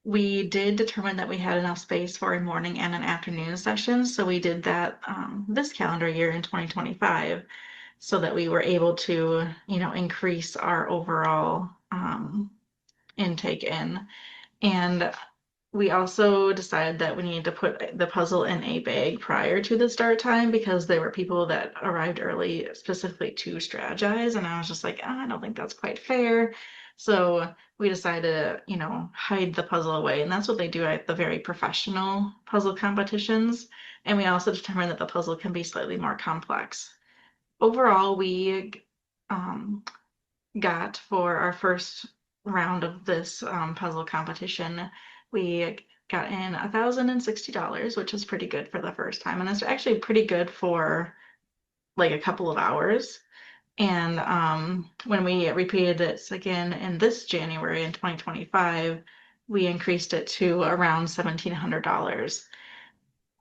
D: We did determine that we had enough space for a morning and an afternoon session. So we did that this calendar year in 2025, so that we were able to, increase our overall intake in. And we also decided that we needed to put the puzzle in a bag prior to the start time, because there were people that arrived early specifically to strategize. And I was just like, I don't think that's quite fair. So we decided to, hide the puzzle away. And that's what they do at the very professional puzzle competitions. And we also determined that the puzzle can be slightly more complex. Overall, we got for our first round of this puzzle competition, we got in $1,060, which is pretty good for the first time. And it's actually pretty good for like a couple of hours. And when we repeated this again in this January in 2025, we increased it to around $1,700.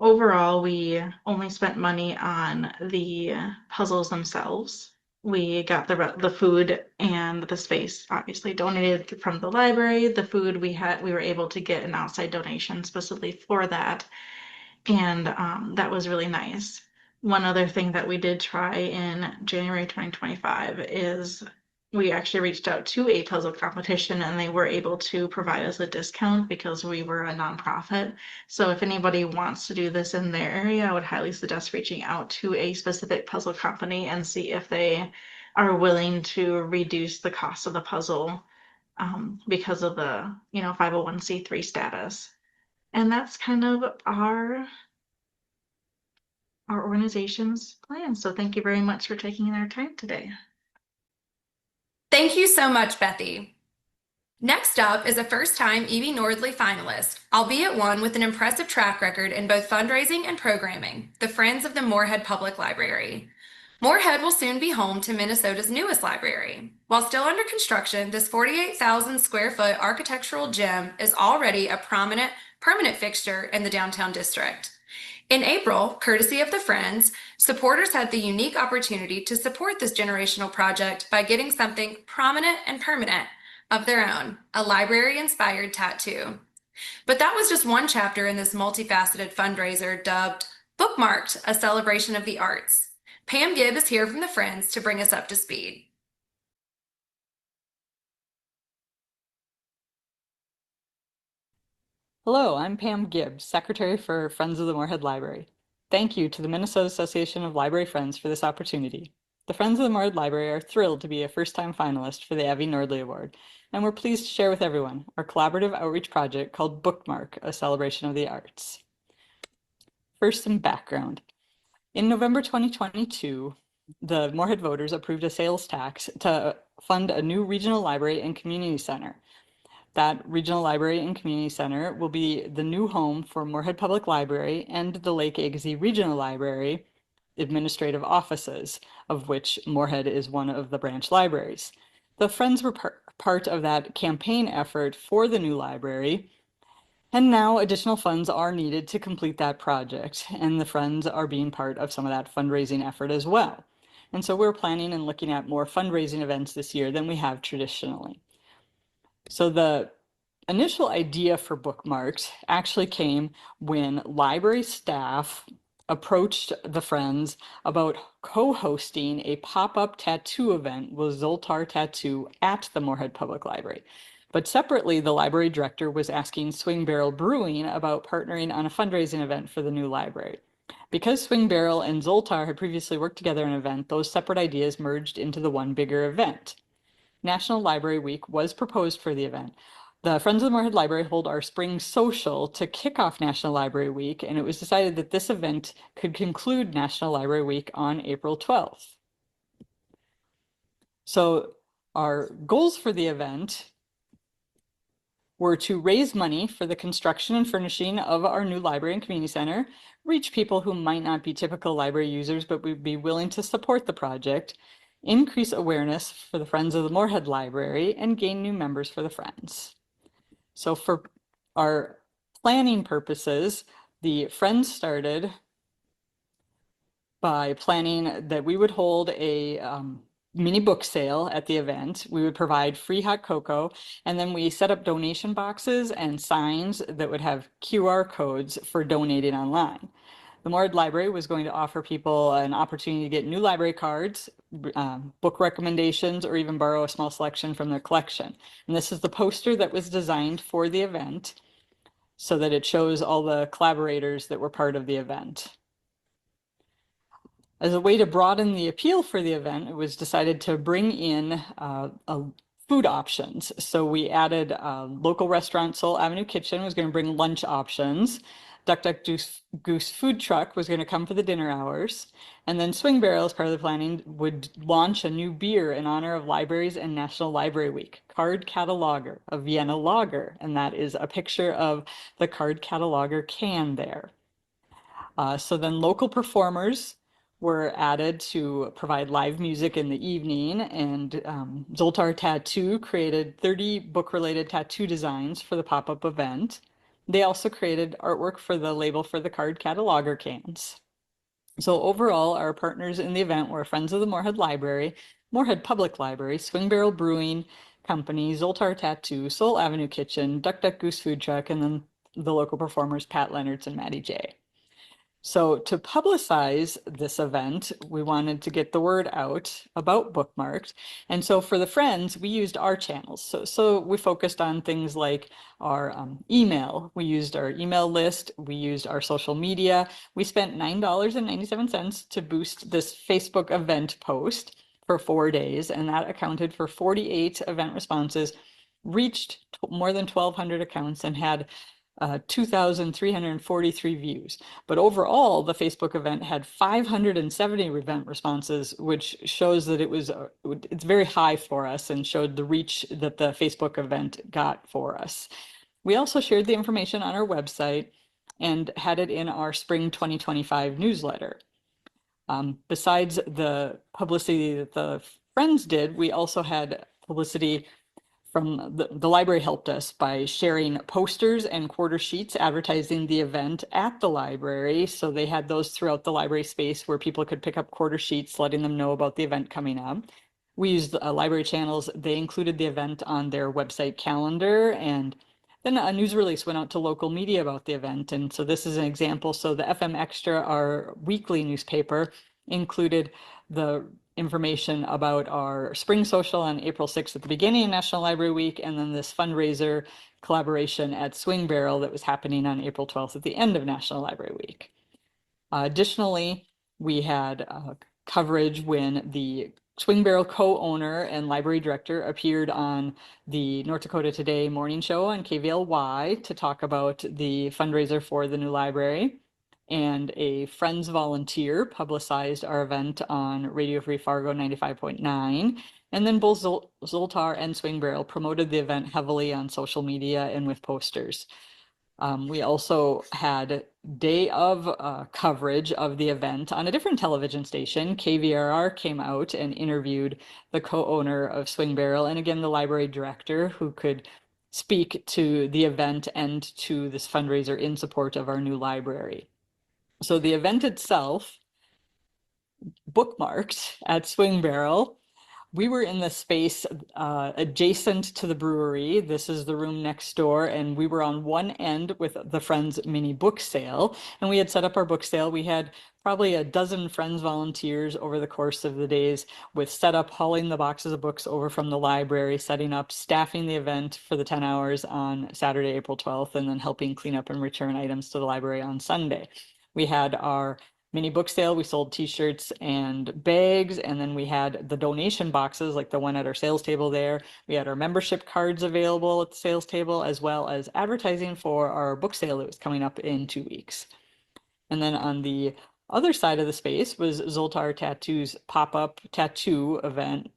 D: overall, we only spent money on the puzzles themselves. We got the food and the space obviously donated from the library. The food we were able to get an outside donation specifically for that, and that was really nice. One other thing that we did try in January 2025 is we actually reached out to a puzzle competition and they were able to provide us a discount because we were a nonprofit. So if anybody wants to do this in their area, I would highly suggest reaching out to a specific puzzle company and see if they are willing to reduce the cost of the puzzle because of the 501c3 status. And that's kind of our organization's plan. So thank you very much for taking our time today.
C: Thank you so much, Bethy. Next up is a first-time Evie Nordley finalist, albeit one with an impressive track record in both fundraising and programming, the Friends of the Moorhead Public Library. Moorhead will soon be home to Minnesota's newest library. While still under construction, this 48,000 square foot architectural gem is already a prominent, permanent fixture in the downtown district. In April, courtesy of the Friends, supporters had the unique opportunity to support this generational project by getting something prominent and permanent of their own, a library-inspired tattoo. But that was just one chapter in this multifaceted fundraiser dubbed Bookmarked, a Celebration of the Arts. Pam Gibb is here from the Friends to bring us up to speed.
E: Hello, I'm Pam Gibbs, Secretary for Friends of the Moorhead Library. Thank you to the Minnesota Association of Library Friends for this opportunity. The Friends of the Moorhead Library are thrilled to be a first-time finalist for the Evie Nordley Award, and we're pleased to share with everyone our collaborative outreach project called Bookmark, a Celebration of the Arts. First, some background. In November 2022, the Moorhead voters approved a sales tax to fund a new regional library and community center. That regional library and community center will be the new home for Moorhead Public Library and the Lake Agassiz Regional Library administrative offices, of which Moorhead is one of the branch libraries. The Friends were part of that campaign effort for the new library, and now additional funds are needed to complete that project, and the Friends are being part of some of that fundraising effort as well. And so we're planning and looking at more fundraising events this year than we have traditionally. So the initial idea for Bookmarks actually came when library staff approached the Friends about co-hosting a pop-up tattoo event with Zoltar Tattoo at the Moorhead Public Library. But separately, the library director was asking Swing Barrel Brewing about partnering on a fundraising event for the new library. Because Swing Barrel and Zoltar had previously worked together in an event, those separate ideas merged into the one bigger event. National Library Week was proposed for the event. The Friends of the Moorhead Library hold our spring social to kick off National Library Week, and it was decided that this event could conclude National Library Week on April 12th. So our goals for the event were to raise money for the construction and furnishing of our new library and community center, reach people who might not be typical library users but would be willing to support the project, increase awareness for the Friends of the Moorhead Library, and gain new members for the Friends. So for our planning purposes, the Friends started by planning that we would hold a mini book sale at the event. We would provide free hot cocoa, and then we set up donation boxes and signs that would have QR codes for donating online. The Moorhead Library was going to offer people an opportunity to get new library cards, book recommendations, or even borrow a small selection from their collection. And this is the poster that was designed for the event so that it shows all the collaborators that were part of the event. As a way to broaden the appeal for the event, it was decided to bring in food options. So we added local restaurant Soul Avenue Kitchen was going to bring lunch options. Duck Duck Goose Food Truck was going to come for the dinner hours. And then Swing Barrel, as part of the planning, would launch a new beer in honor of libraries and National Library Week, Card Cataloger, a Vienna lager. And that is a picture of the Card Cataloger can there. So then local performers were added to provide live music in the evening, and Zoltar Tattoo created 30 book-related tattoo designs for the pop-up event. They also created artwork for the label for the card cataloger cans. So overall, our partners in the event were Friends of the Moorhead Library, Moorhead Public Library, Swing Barrel Brewing Company, Zoltar Tattoo, Soul Avenue Kitchen, Duck Duck Goose Food Truck, and then the local performers Pat Leonards and Maddie J. So to publicize this event, we wanted to get the word out about Bookmarked. And so for the friends, we used our channels. So we focused on things like our email. We used our email list. We used our social media. We spent $9.97 to boost this Facebook event post for 4 days, and that accounted for 48 event responses, reached more than 1,200 accounts, and had 2,343 views. But overall, the Facebook event had 570 event responses, which shows that it's very high for us and showed the reach that the Facebook event got for us. We also shared the information on our website and had it in our spring 2025 newsletter. Besides the publicity that the friends did, we also had publicity from the library helped us by sharing posters and quarter sheets advertising the event at the library. So they had those throughout the library space where people could pick up quarter sheets letting them know about the event coming up. We used library channels. They included the event on their website calendar, and then a news release went out to local media about the event. And so this is an example. So the FM Extra, our weekly newspaper, included the information about our spring social on April 6th at the beginning of National Library Week, and then this fundraiser collaboration at Swing Barrel that was happening on April 12th at the end of National Library Week. Additionally, we had coverage when the Swing Barrel co-owner and library director appeared on the North Dakota Today morning show on KVLY to talk about the fundraiser for the new library. And a Friends volunteer publicized our event on Radio Free Fargo 95.9. And then both Zoltar and Swing Barrel promoted the event heavily on social media and with posters. We also had day of coverage of the event on a different television station. KVRR came out and interviewed the co-owner of Swing Barrel, and again, the library director, who could speak to the event and to this fundraiser in support of our new library. So the event itself, bookmarked at Swing Barrel, we were in the space adjacent to the brewery. This is the room next door, and we were on one end with the Friends mini book sale, and we had set up our book sale. We had probably a dozen Friends volunteers over the course of the days with setup, hauling the boxes of books over from the library, setting up, staffing the event for the 10 hours on Saturday, April 12th, and then helping clean up and return items to the library on Sunday. We had our mini book sale. We sold t-shirts and bags, and then we had the donation boxes like the one at our sales table there. We had our membership cards available at the sales table, as well as advertising for our book sale that was coming up in 2 weeks. And then on the other side of the space was Zoltar Tattoo's pop-up tattoo event.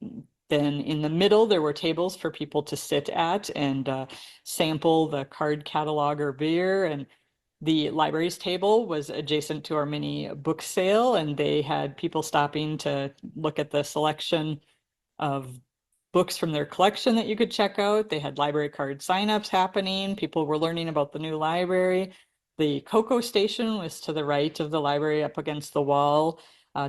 E: Then in the middle, there were tables for people to sit at and sample the card catalog or beer. And the library's table was adjacent to our mini book sale, and they had people stopping to look at the selection of books from their collection that you could check out. They had library card signups happening. People were learning about the new library. The cocoa station was to the right of the library, up against the wall,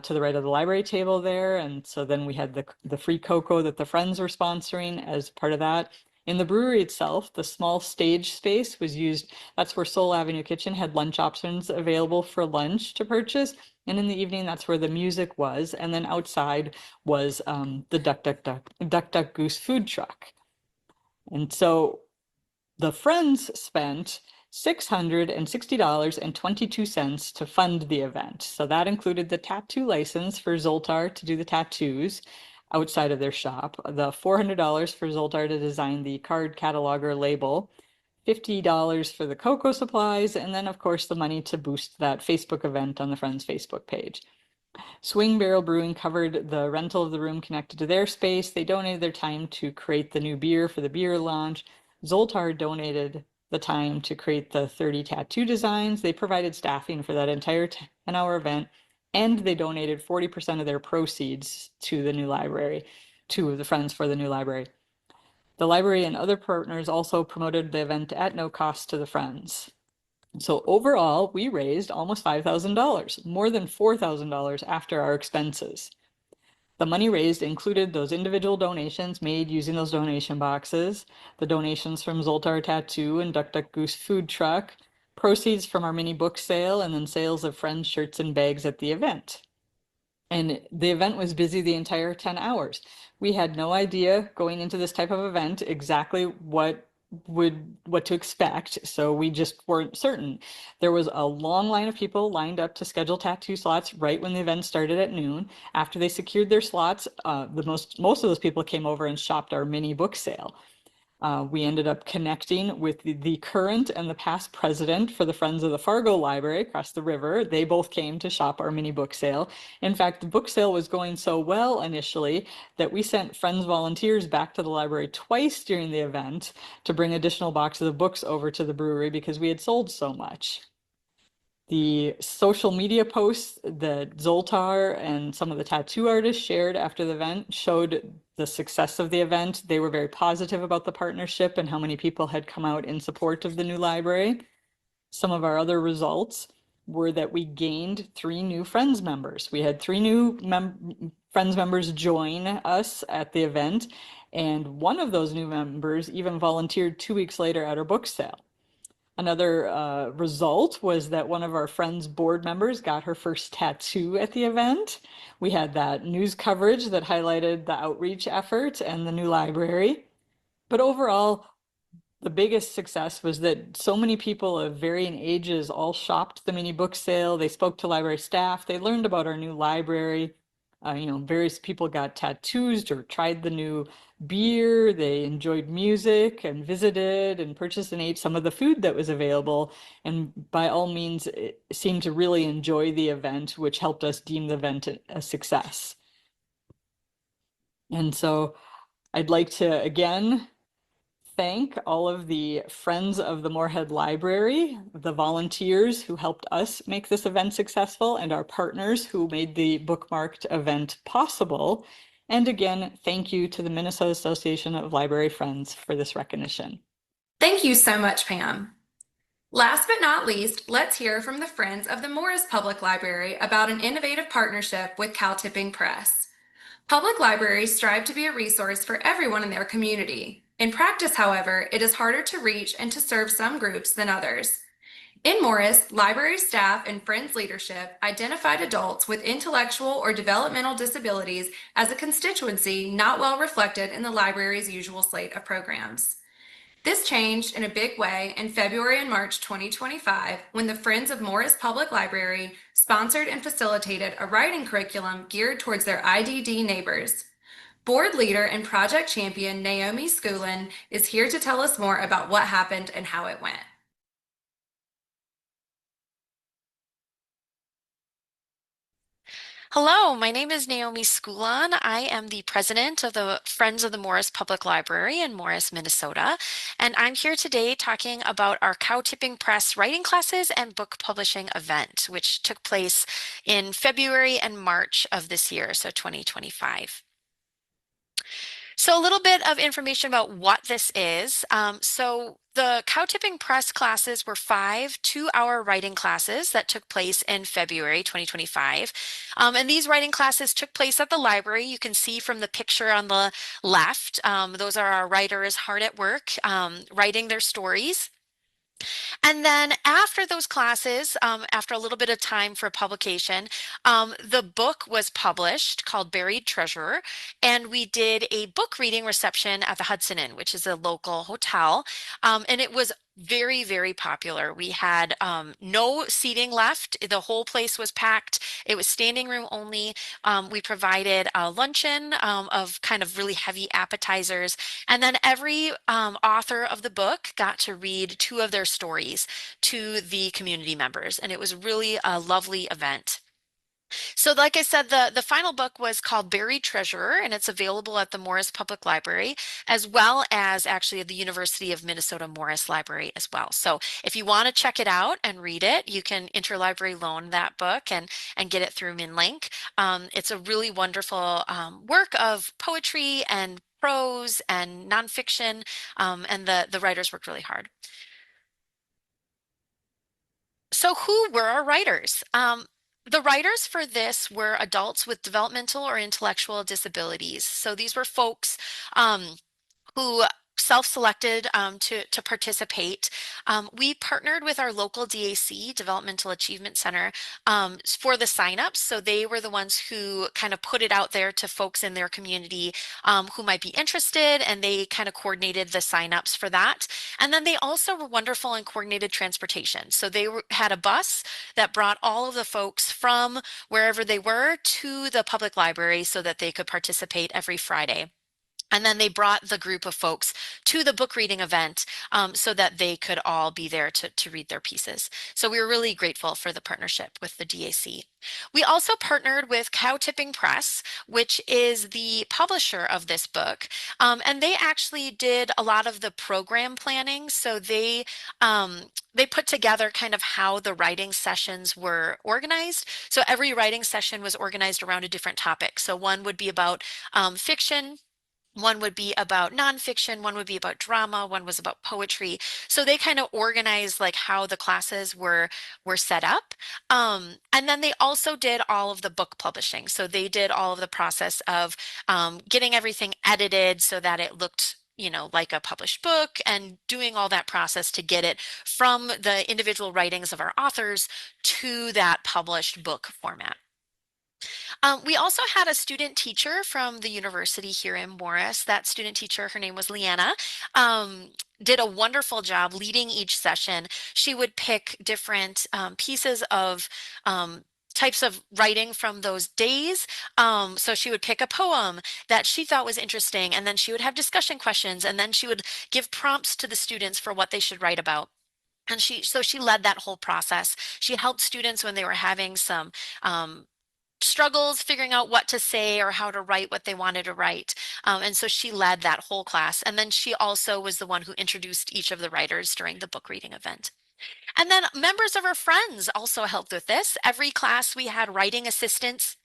E: to the right of the library table there. And so then we had the free cocoa that the Friends were sponsoring as part of that. In the brewery itself, the small stage space was used. That's where Soul Avenue Kitchen had lunch options available for lunch to purchase. And in the evening, that's where the music was. And then outside was the Duck Duck Goose food truck. And so the Friends spent $660.22 to fund the event. So that included the tattoo license for Zoltar to do the tattoos outside of their shop, the $400 for Zoltar to design the card cataloger label, $50 for the cocoa supplies, and then of course the money to boost that Facebook event on the Friends Facebook page. Swing Barrel Brewing covered the rental of the room connected to their space. They donated their time to create the new beer for the beer launch. Zoltar donated the time to create the 30 tattoo designs. They provided staffing for that entire 10-hour event, and they donated 40% of their proceeds to the new library, to the Friends for the new library. The library and other partners also promoted the event at no cost to the friends. So overall, we raised almost $5,000, more than $4,000 after our expenses. The money raised included those individual donations made using those donation boxes, the donations from Zoltar Tattoo and Duck Duck Goose Food Truck, proceeds from our mini book sale, and then sales of friends' shirts and bags at the event. And the event was busy the entire 10 hours. We had no idea going into this type of event exactly what to expect, so we just weren't certain. There was a long line of people lined up to schedule tattoo slots right when the event started at noon. After they secured their slots, most of those people came over and shopped our mini book sale. We ended up connecting with the current and the past president for the Friends of the Fargo Library across the river. They both came to shop our mini book sale. In fact, the book sale was going so well initially that we sent Friends volunteers back to the library twice during the event to bring additional boxes of books over to the brewery because we had sold so much. The social media posts that Zoltar and some of the tattoo artists shared after the event showed the success of the event. They were very positive about the partnership and how many people had come out in support of the new library. Some of our other results were that we gained 3 new Friends members. We had 3 new Friends members join us at the event, and one of those new members even volunteered 2 weeks later at our book sale. Another result was that one of our Friends board members got her first tattoo at the event. We had that news coverage that highlighted the outreach effort and the new library. But overall, the biggest success was that so many people of varying ages all shopped the mini book sale. They spoke to library staff. They learned about our new library. Various people got tattoos or tried the new beer. They enjoyed music and visited and purchased and ate some of the food that was available. And by all means, it seemed to really enjoy the event, which helped us deem the event a success. And so I'd like to again thank all of the Friends of the Moorhead Library, the volunteers who helped us make this event successful, and our partners who made the bookmarked event possible. And again, thank you to the Minnesota Association of Library Friends for this recognition.
C: Thank you so much, Pam. Last but not least, let's hear from the Friends of the Morris Public Library about an innovative partnership with Cal Tipping Press. Public libraries strive to be a resource for everyone in their community. In practice, however, it is harder to reach and to serve some groups than others. In Morris, library staff and Friends leadership identified adults with intellectual or developmental disabilities as a constituency not well reflected in the library's usual slate of programs. This changed in a big way in February and March 2025 when the Friends of Morris Public Library sponsored and facilitated a writing curriculum geared towards their IDD neighbors. Board leader and project champion Naomi Schoolin is here to tell us more about what happened and how it went.
F: Hello, my name is Naomi Schoolin. I am the president of the Friends of the Morris Public Library in Morris, Minnesota, and I'm here today talking about our Cow Tipping Press writing classes and book publishing event, which took place in February and March of this year, so 2025. So a little bit of information about what this is. So the Cow Tipping Press classes were 5 two-hour writing classes that took place in February 2025. And these writing classes took place at the library. You can see from the picture on the left, those are our writers hard at work, writing their stories. And then after those classes, after a little bit of time for publication, the book was published called Buried Treasure, and we did a book reading reception at the Hudson Inn, which is a local hotel, and it was very, very popular. We had no seating left. The whole place was packed. It was standing room only. We provided a luncheon of kind of really heavy appetizers. And then every author of the book got to read 2 of their stories to the community members. And it was really a lovely event. So like I said, the final book was called Buried Treasure, and it's available at the Morris Public Library, as well as actually at the University of Minnesota Morris Library as well. So if you want to check it out and read it, you can interlibrary loan that book and get it through MinLink. It's a really wonderful work of poetry and prose and nonfiction, and the writers worked really hard. So who were our writers? The writers for this were adults with developmental or intellectual disabilities. So these were folks who self-selected to participate. We partnered with our local DAC, Developmental Achievement Center, for the signups. So they were the ones who kind of put it out there to folks in their community who might be interested, and they kind of coordinated the signups for that. And then they also were wonderful in coordinated transportation. So they had a bus that brought all of the folks from wherever they were to the public library so that they could participate every Friday. And then they brought the group of folks to the book reading event so that they could all be there to read their pieces. So we were really grateful for the partnership with the DAC. We also partnered with Cow Tipping Press, which is the publisher of this book. And they actually did a lot of the program planning. So they put together kind of how the writing sessions were organized. So every writing session was organized around a different topic. So one would be about fiction. One would be about nonfiction, one would be about drama, one was about poetry. So they kind of organized like how the classes were set up. And then they also did all of the book publishing. So they did all of the process of getting everything edited so that it looked like a published book, and doing all that process to get it from the individual writings of our authors to that published book format. We also had a student teacher from the university here in Morris. That student teacher, her name was Leanna, did a wonderful job leading each session. She would pick different pieces of types of writing from those days. So she would pick a poem that she thought was interesting, and then she would have discussion questions, and then she would give prompts to the students for what they should write about. And so she led that whole process. She helped students when they were having some struggles figuring out what to say or how to write what they wanted to write. And so she led that whole class. And then she also was the one who introduced each of the writers during the book reading event. And then members of our friends also helped with this. Every class we had writing assistants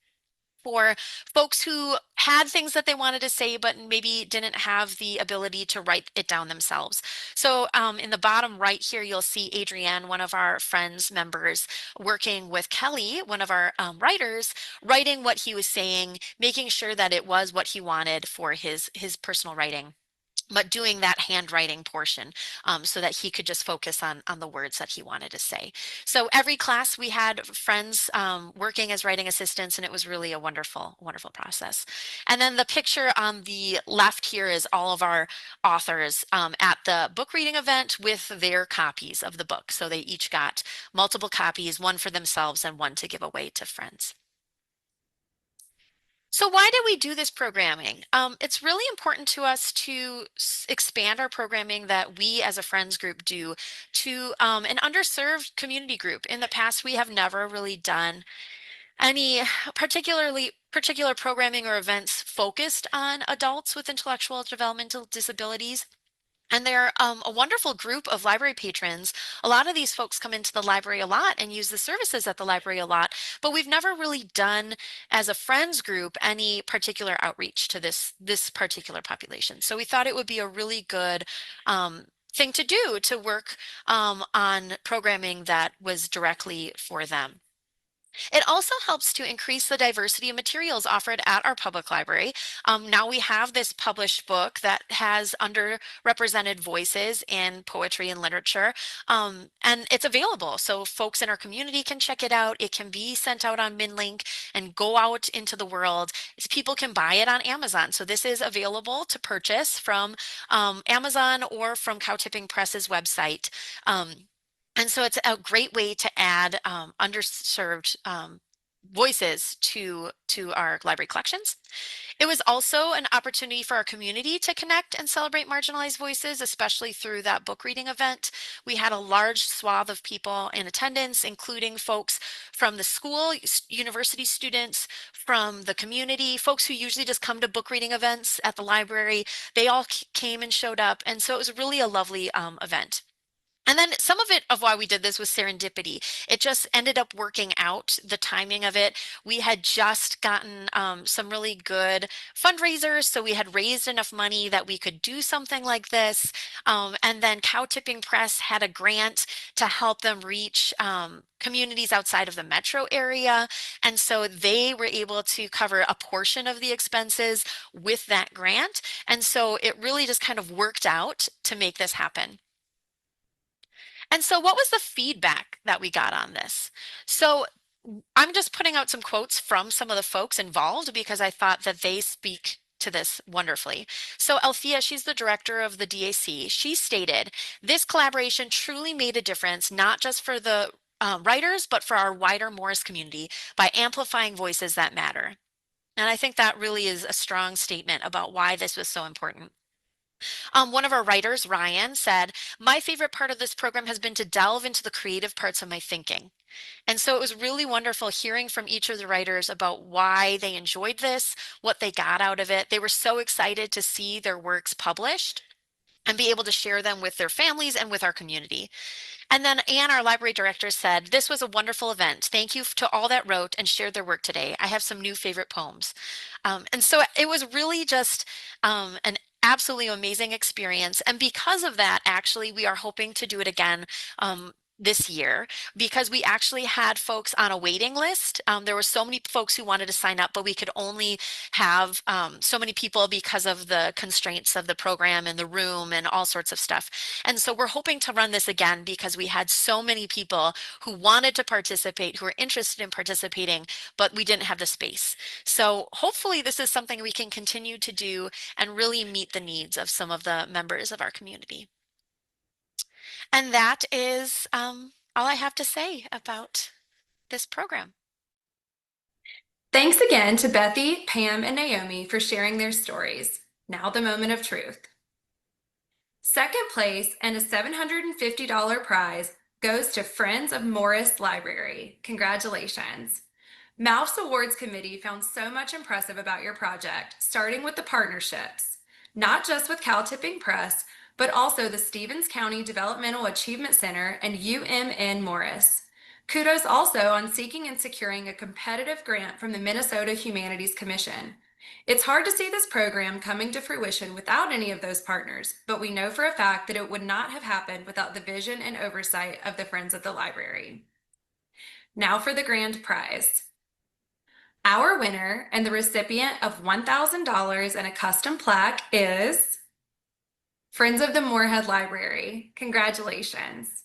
F: for folks who had things that they wanted to say, but maybe didn't have the ability to write it down themselves. So in the bottom right here, you'll see Adrienne, one of our friends members, working with Kelly, one of our writers, writing what he was saying, making sure that it was what he wanted for his personal writing, but doing that handwriting portion so that he could just focus on the words that he wanted to say. So every class we had friends working as writing assistants, and it was really a wonderful, wonderful process. And then the picture on the left here is all of our authors at the book reading event with their copies of the book. So they each got multiple copies, one for themselves and one to give away to friends. So why did we do this programming? It's really important to us to expand our programming that we as a friends group do to an underserved community group. In the past, we have never really done any particular programming or events focused on adults with intellectual developmental disabilities. And they're a wonderful group of library patrons. A lot of these folks come into the library a lot and use the services at the library a lot, but we've never really done, as a friends group, any particular outreach to this particular population. So we thought it would be a really good thing to do, to work on programming that was directly for them. It also helps to increase the diversity of materials offered at our public library. Now we have this published book that has underrepresented voices in poetry and literature, and it's available. So folks in our community can check it out. It can be sent out on MinLink and go out into the world. People can buy it on Amazon. So this is available to purchase from Amazon or from Cow Tipping Press's website. And so it's a great way to add underserved voices to our library collections. It was also an opportunity for our community to connect and celebrate marginalized voices, especially through that book reading event. We had a large swath of people in attendance, including folks from the school, university students, from the community, folks who usually just come to book reading events at the library. They all came and showed up. And so it was really a lovely event. And then some of it of why we did this was serendipity. It just ended up working out, the timing of it. We had just gotten some really good fundraisers, so we had raised enough money that we could do something like this. And then Cow Tipping Press had a grant to help them reach communities outside of the metro area. And so they were able to cover a portion of the expenses with that grant. And so it really just kind of worked out to make this happen. And so what was the feedback that we got on this? So I'm just putting out some quotes from some of the folks involved because I thought that they speak to this wonderfully. So Althea, she's the director of the DAC. She stated, "This collaboration truly made a difference, not just for the writers, but for our wider Morris community by amplifying voices that matter." And I think that really is a strong statement about why this was so important. One of our writers, Ryan, said, "My favorite part of this program has been to delve into the creative parts of my thinking." And so it was really wonderful hearing from each of the writers about why they enjoyed this, what they got out of it. They were so excited to see their works published and be able to share them with their families and with our community. And then Anne, our library director, said, "This was a wonderful event. Thank you to all that wrote and shared their work today. I have some new favorite poems." And so it was really just an absolutely amazing experience. And because of that, actually, we are hoping to do it again this year because we actually had folks on a waiting list. There were so many folks who wanted to sign up, but we could only have so many people because of the constraints of the program and the room and all sorts of stuff. And so we're hoping to run this again because we had so many people who wanted to participate, who were interested in participating, but we didn't have the space. So hopefully this is something we can continue to do and really meet the needs of some of the members of our community. And that is all I have to say about this program.
C: Thanks again to Bethy, Pam, and Naomi for sharing their stories. Now the moment of truth. Second place and a $750 prize goes to Friends of Morris Library. Congratulations. MALF's Awards Committee found so much impressive about your project, starting with the partnerships, not just with Cow Tipping Press, but also the Stevens County Developmental Achievement Center and UMN Morris. Kudos also on seeking and securing a competitive grant from the Minnesota Humanities Commission. It's hard to see this program coming to fruition without any of those partners, but we know for a fact that it would not have happened without the vision and oversight of the Friends of the Library. Now for the grand prize. Our winner and the recipient of $1,000 and a custom plaque is Friends of the Moorhead Library. Congratulations.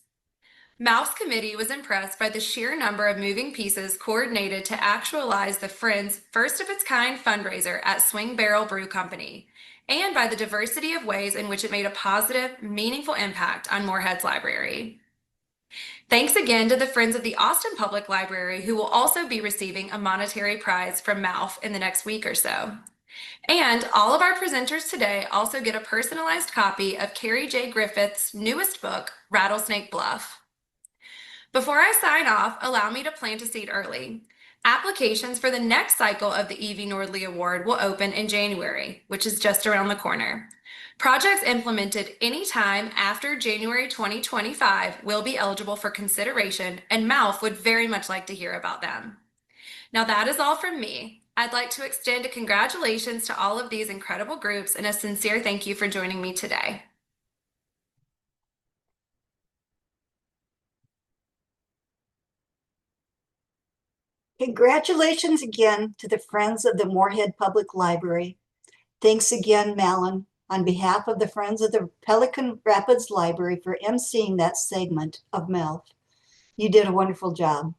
C: MALF's committee was impressed by the sheer number of moving pieces coordinated to actualize the Friends' first of its kind fundraiser at Swing Barrel Brew Company, and by the diversity of ways in which it made a positive, meaningful impact on Moorhead's library. Thanks again to the Friends of the Austin Public Library, who will also be receiving a monetary prize from MALF in the next week or so. And all of our presenters today also get a personalized copy of Cary J. Griffith's newest book, Rattlesnake Bluff. Before I sign off, allow me to plant a seed early. Applications for the next cycle of the Evie Nordley Award will open in January, which is just around the corner. Projects implemented anytime after January 2025 will be eligible for consideration, and MALF would very much like to hear about them. Now that is all from me. I'd like to extend a congratulations to all of these incredible groups and a sincere thank you for joining me today.
A: Congratulations again to the Friends of the Moorhead Public Library. Thanks again, Malin, on behalf of the Friends of the Pelican Rapids Library for emceeing that segment of MALF. You did a wonderful job.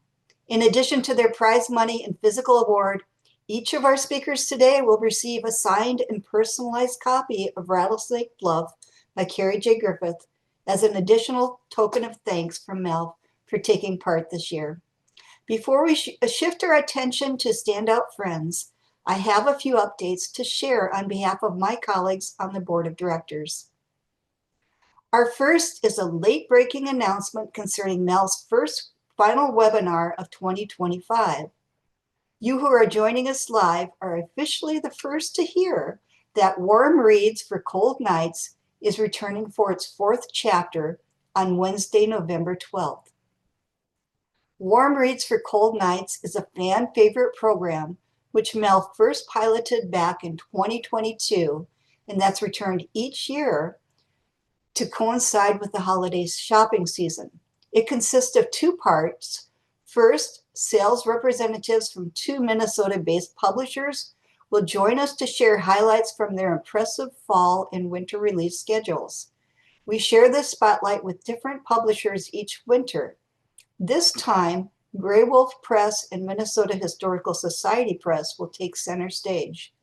A: In addition to their prize money and physical award, each of our speakers today will receive a signed and personalized copy of Rattlesnake Bluff by Cary J. Griffith as an additional token of thanks from MALF for taking part this year. Before we shift our attention to Standout Friends, I have a few updates to share on behalf of my colleagues on the board of directors. Our first is a late-breaking announcement concerning MALF's first final webinar of 2025. You who are joining us live are officially the first to hear that Warm Reads for Cold Nights is returning for its fourth chapter on Wednesday, November 12th. Warm Reads for Cold Nights is a fan favorite program which MALF first piloted back in 2022, and that's returned each year to coincide with the holiday shopping season. It consists of two parts. First, sales representatives from two Minnesota-based publishers will join us to share highlights from their impressive fall and winter release schedules. We share this spotlight with different publishers each winter. This time, Grey Wolf Press and Minnesota Historical Society Press will take center stage.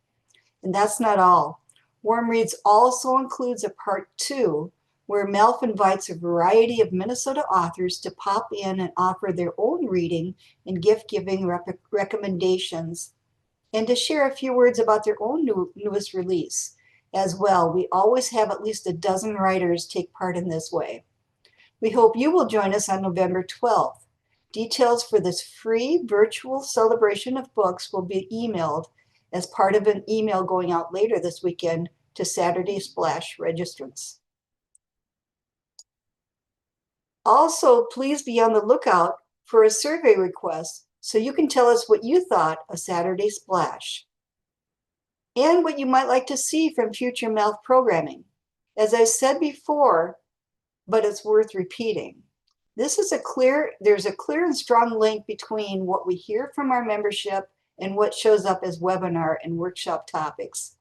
A: And that's not all. Warm Reads also includes a part 2 where MALF invites a variety of Minnesota authors to pop in and offer their own reading and gift-giving recommendations, and to share a few words about their own newest release as well. We always have at least a dozen writers take part in this way. We hope you will join us on November 12th. Details for this free virtual celebration of books will be emailed as part of an email going out later this weekend to Saturday Splash registrants. Also, please be on the lookout for a survey request so you can tell us what you thought of Saturday Splash and what you might like to see from future MALF programming. As I said before, but it's worth repeating, there's a clear and strong link between what we hear from our membership and what shows up as webinar and workshop topics.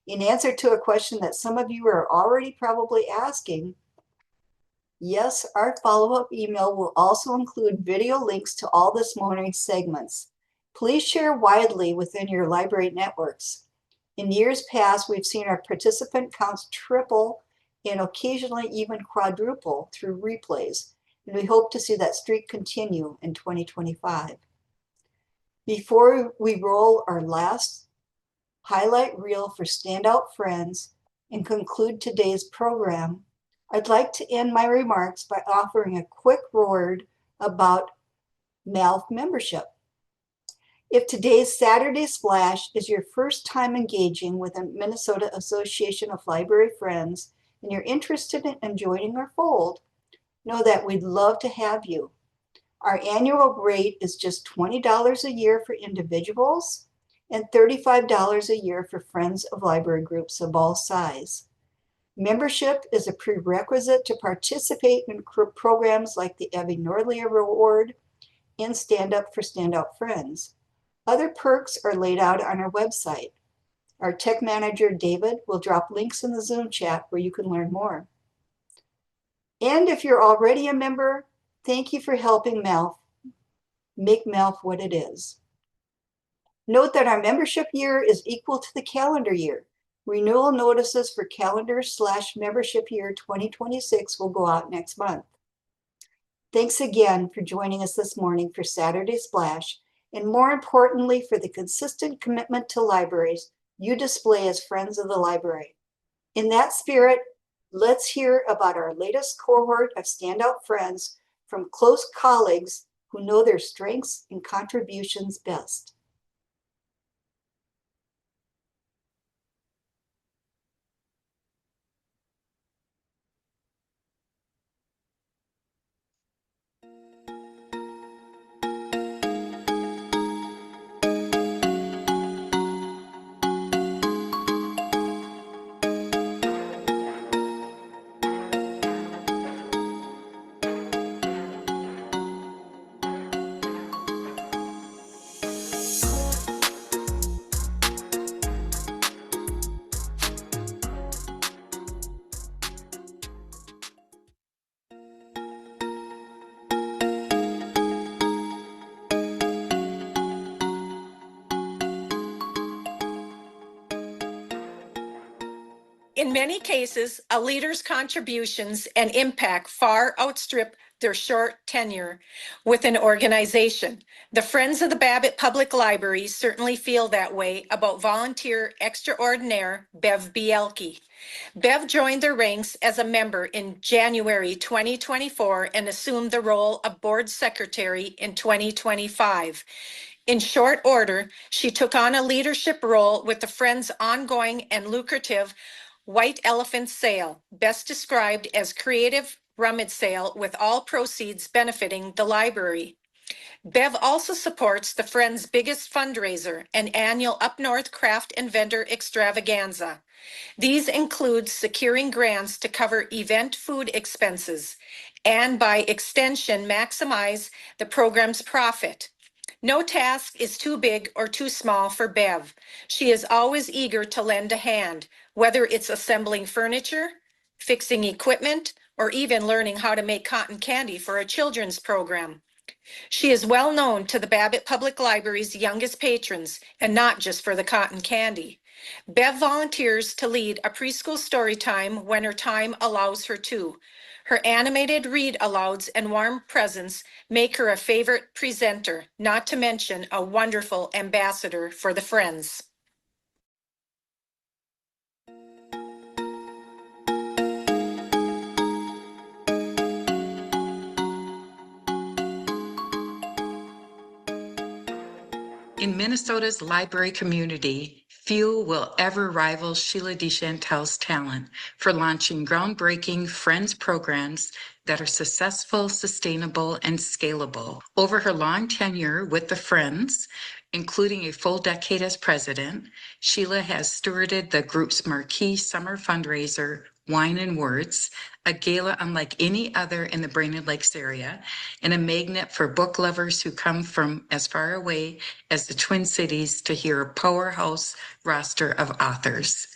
A: In answer to a question that some of you are already probably asking, yes, our follow-up email will also include video links to all this morning's segments. Please share widely within your library networks. In years past, we've seen our participant counts triple and occasionally even quadruple through replays, and we hope to see that streak continue in 2025. Before we roll our last highlight reel for Standout Friends and conclude today's program, I'd like to end my remarks by offering a quick word about MALF membership. If today's Saturday Splash is your first time engaging with the Minnesota Association of Library Friends and you're interested in joining our fold, know that we'd love to have you. Our annual rate is just $20 a year for individuals and $35 a year for friends of library groups of all size. Membership is a prerequisite to participate in programs like the Nordley Award and Stand Up for Standout Friends. Other perks are laid out on our website. Our tech manager, David, will drop links in the Zoom chat where you can learn more. And if you're already a member, thank you for helping MALF make MALF what it is. Note that our membership year is equal to the calendar year. Renewal notices for calendar/membership year 2026 will go out next month. Thanks again for joining us this morning for Saturday Splash, and more importantly, for the consistent commitment to libraries you display as friends of the library. In that spirit, let's hear about our latest cohort of Standout Friends from close colleagues who know their strengths and contributions best.
G: In many cases, a leader's contributions and impact far outstrip their short tenure with an organization. The Friends of the Babbitt Public Library certainly feel that way about volunteer extraordinaire Bev Bielke. Bev joined their ranks as a member in January 2024 and assumed the role of board secretary in 2025. In short order, she took on a leadership role with the Friends' ongoing and lucrative White Elephant Sale, best described as creative rummage sale with all proceeds benefiting the library. Bev also supports the Friends' biggest fundraiser, an annual Up North Craft and Vendor Extravaganza. These include securing grants to cover event food expenses and by extension maximize the program's profit. No task is too big or too small for Bev. She is always eager to lend a hand, whether it's assembling furniture, fixing equipment, or even learning how to make cotton candy for a children's program. She is well known to the Babbitt Public Library's youngest patrons, and not just for the cotton candy. Bev volunteers to lead a preschool story time when her time allows her to. Her animated read alouds and warm presence make her a favorite presenter, not to mention a wonderful ambassador for the Friends.
H: In Minnesota's library community, few will ever rival Sheila DeChantel's talent for launching groundbreaking Friends programs that are successful, sustainable, and scalable. Over her long tenure with the Friends, including a full decade as president, Sheila has stewarded the group's marquee summer fundraiser, Wine and Words, a gala unlike any other in the Brainerd Lakes area, and a magnet for book lovers who come from as far away as the Twin Cities to hear a powerhouse roster of authors.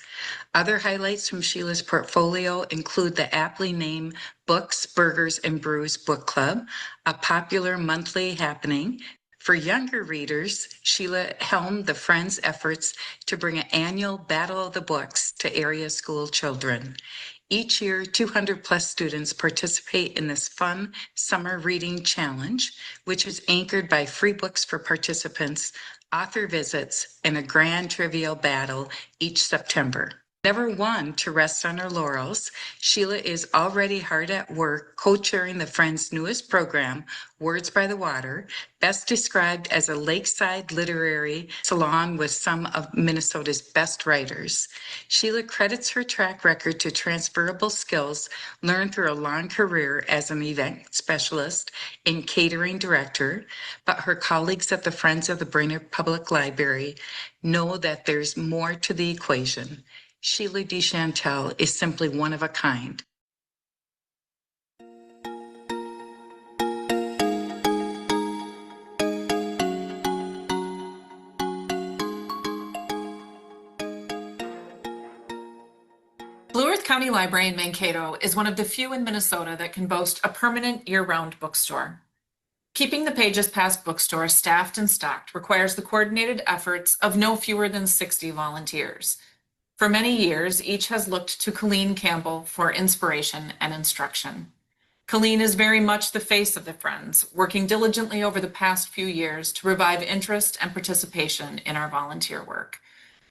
H: Other highlights from Sheila's portfolio include the aptly named Books, Burgers, and Brews Book Club, a popular monthly happening. For younger readers, Sheila helmed the Friends' efforts to bring an annual Battle of the Books to area school children. Each year, 200 plus students participate in this fun summer reading challenge, which is anchored by free books for participants, author visits, and a grand trivial battle each September. Never one to rest on her laurels, Sheila is already hard at work co-chairing the Friends' newest program, Words by the Water, best described as a lakeside literary salon with some of Minnesota's best writers. Sheila credits her track record to transferable skills learned through a long career as an event specialist and catering director, but her colleagues at the Friends of the Brainerd Public Library know that there's more to the equation. Sheila DeChantel is simply one of a kind.
I: Blue Earth County Library in Mankato is one of the few in Minnesota that can boast a permanent year-round bookstore. Keeping the Pages Past bookstore staffed and stocked requires the coordinated efforts of no fewer than 60 volunteers. For many years, each has looked to Colleen Campbell for inspiration and instruction. Colleen is very much the face of the Friends, working diligently over the past few years to revive interest and participation in our volunteer work.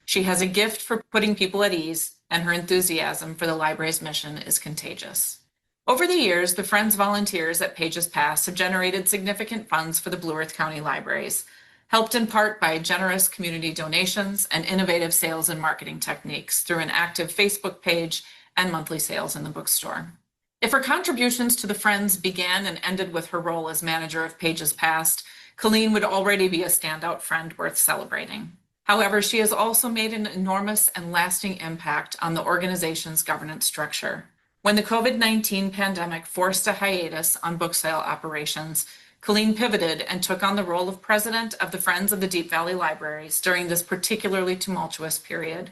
I: She has a gift for putting people at ease, and her enthusiasm for the library's mission is contagious. Over the years, the Friends volunteers at Pages Past have generated significant funds for the Blue Earth County Libraries, helped in part by generous community donations and innovative sales and marketing techniques through an active Facebook page and monthly sales in the bookstore. If her contributions to the Friends began and ended with her role as manager of Pages Past, Colleen would already be a standout friend worth celebrating. However, she has also made an enormous and lasting impact on the organization's governance structure. When the COVID-19 pandemic forced a hiatus on book sale operations, Colleen pivoted and took on the role of president of the Friends of the Deep Valley Libraries during this particularly tumultuous period.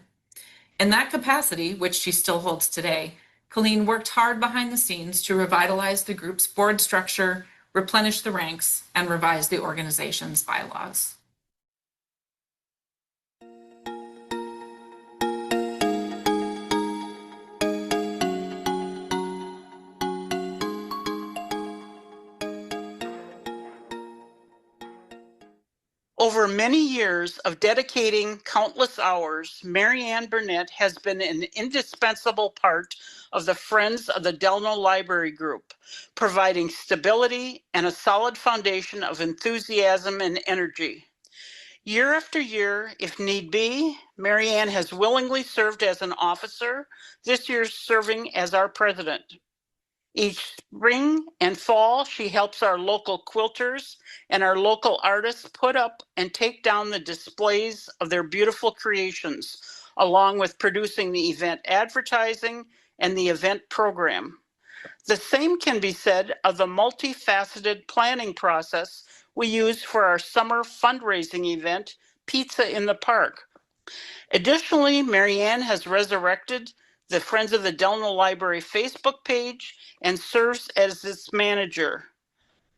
I: In that capacity, which she still holds today, Colleen worked hard behind the scenes to revitalize the group's board structure, replenish the ranks, and revise the organization's bylaws.
J: Over many years of dedicating countless hours, Mary Ann Burnett has been an indispensable part of the Friends of the Delano Library Group, providing stability and a solid foundation of enthusiasm and energy. Year after year, if need be, Mary Ann has willingly served as an officer, this year serving as our president. Each spring and fall, she helps our local quilters and our local artists put up and take down the displays of their beautiful creations, along with producing the event advertising and the event program. The same can be said of the multifaceted planning process we use for our summer fundraising event, Pizza in the Park. Additionally, Marianne has resurrected the Friends of the Delano Library Facebook page and serves as its manager.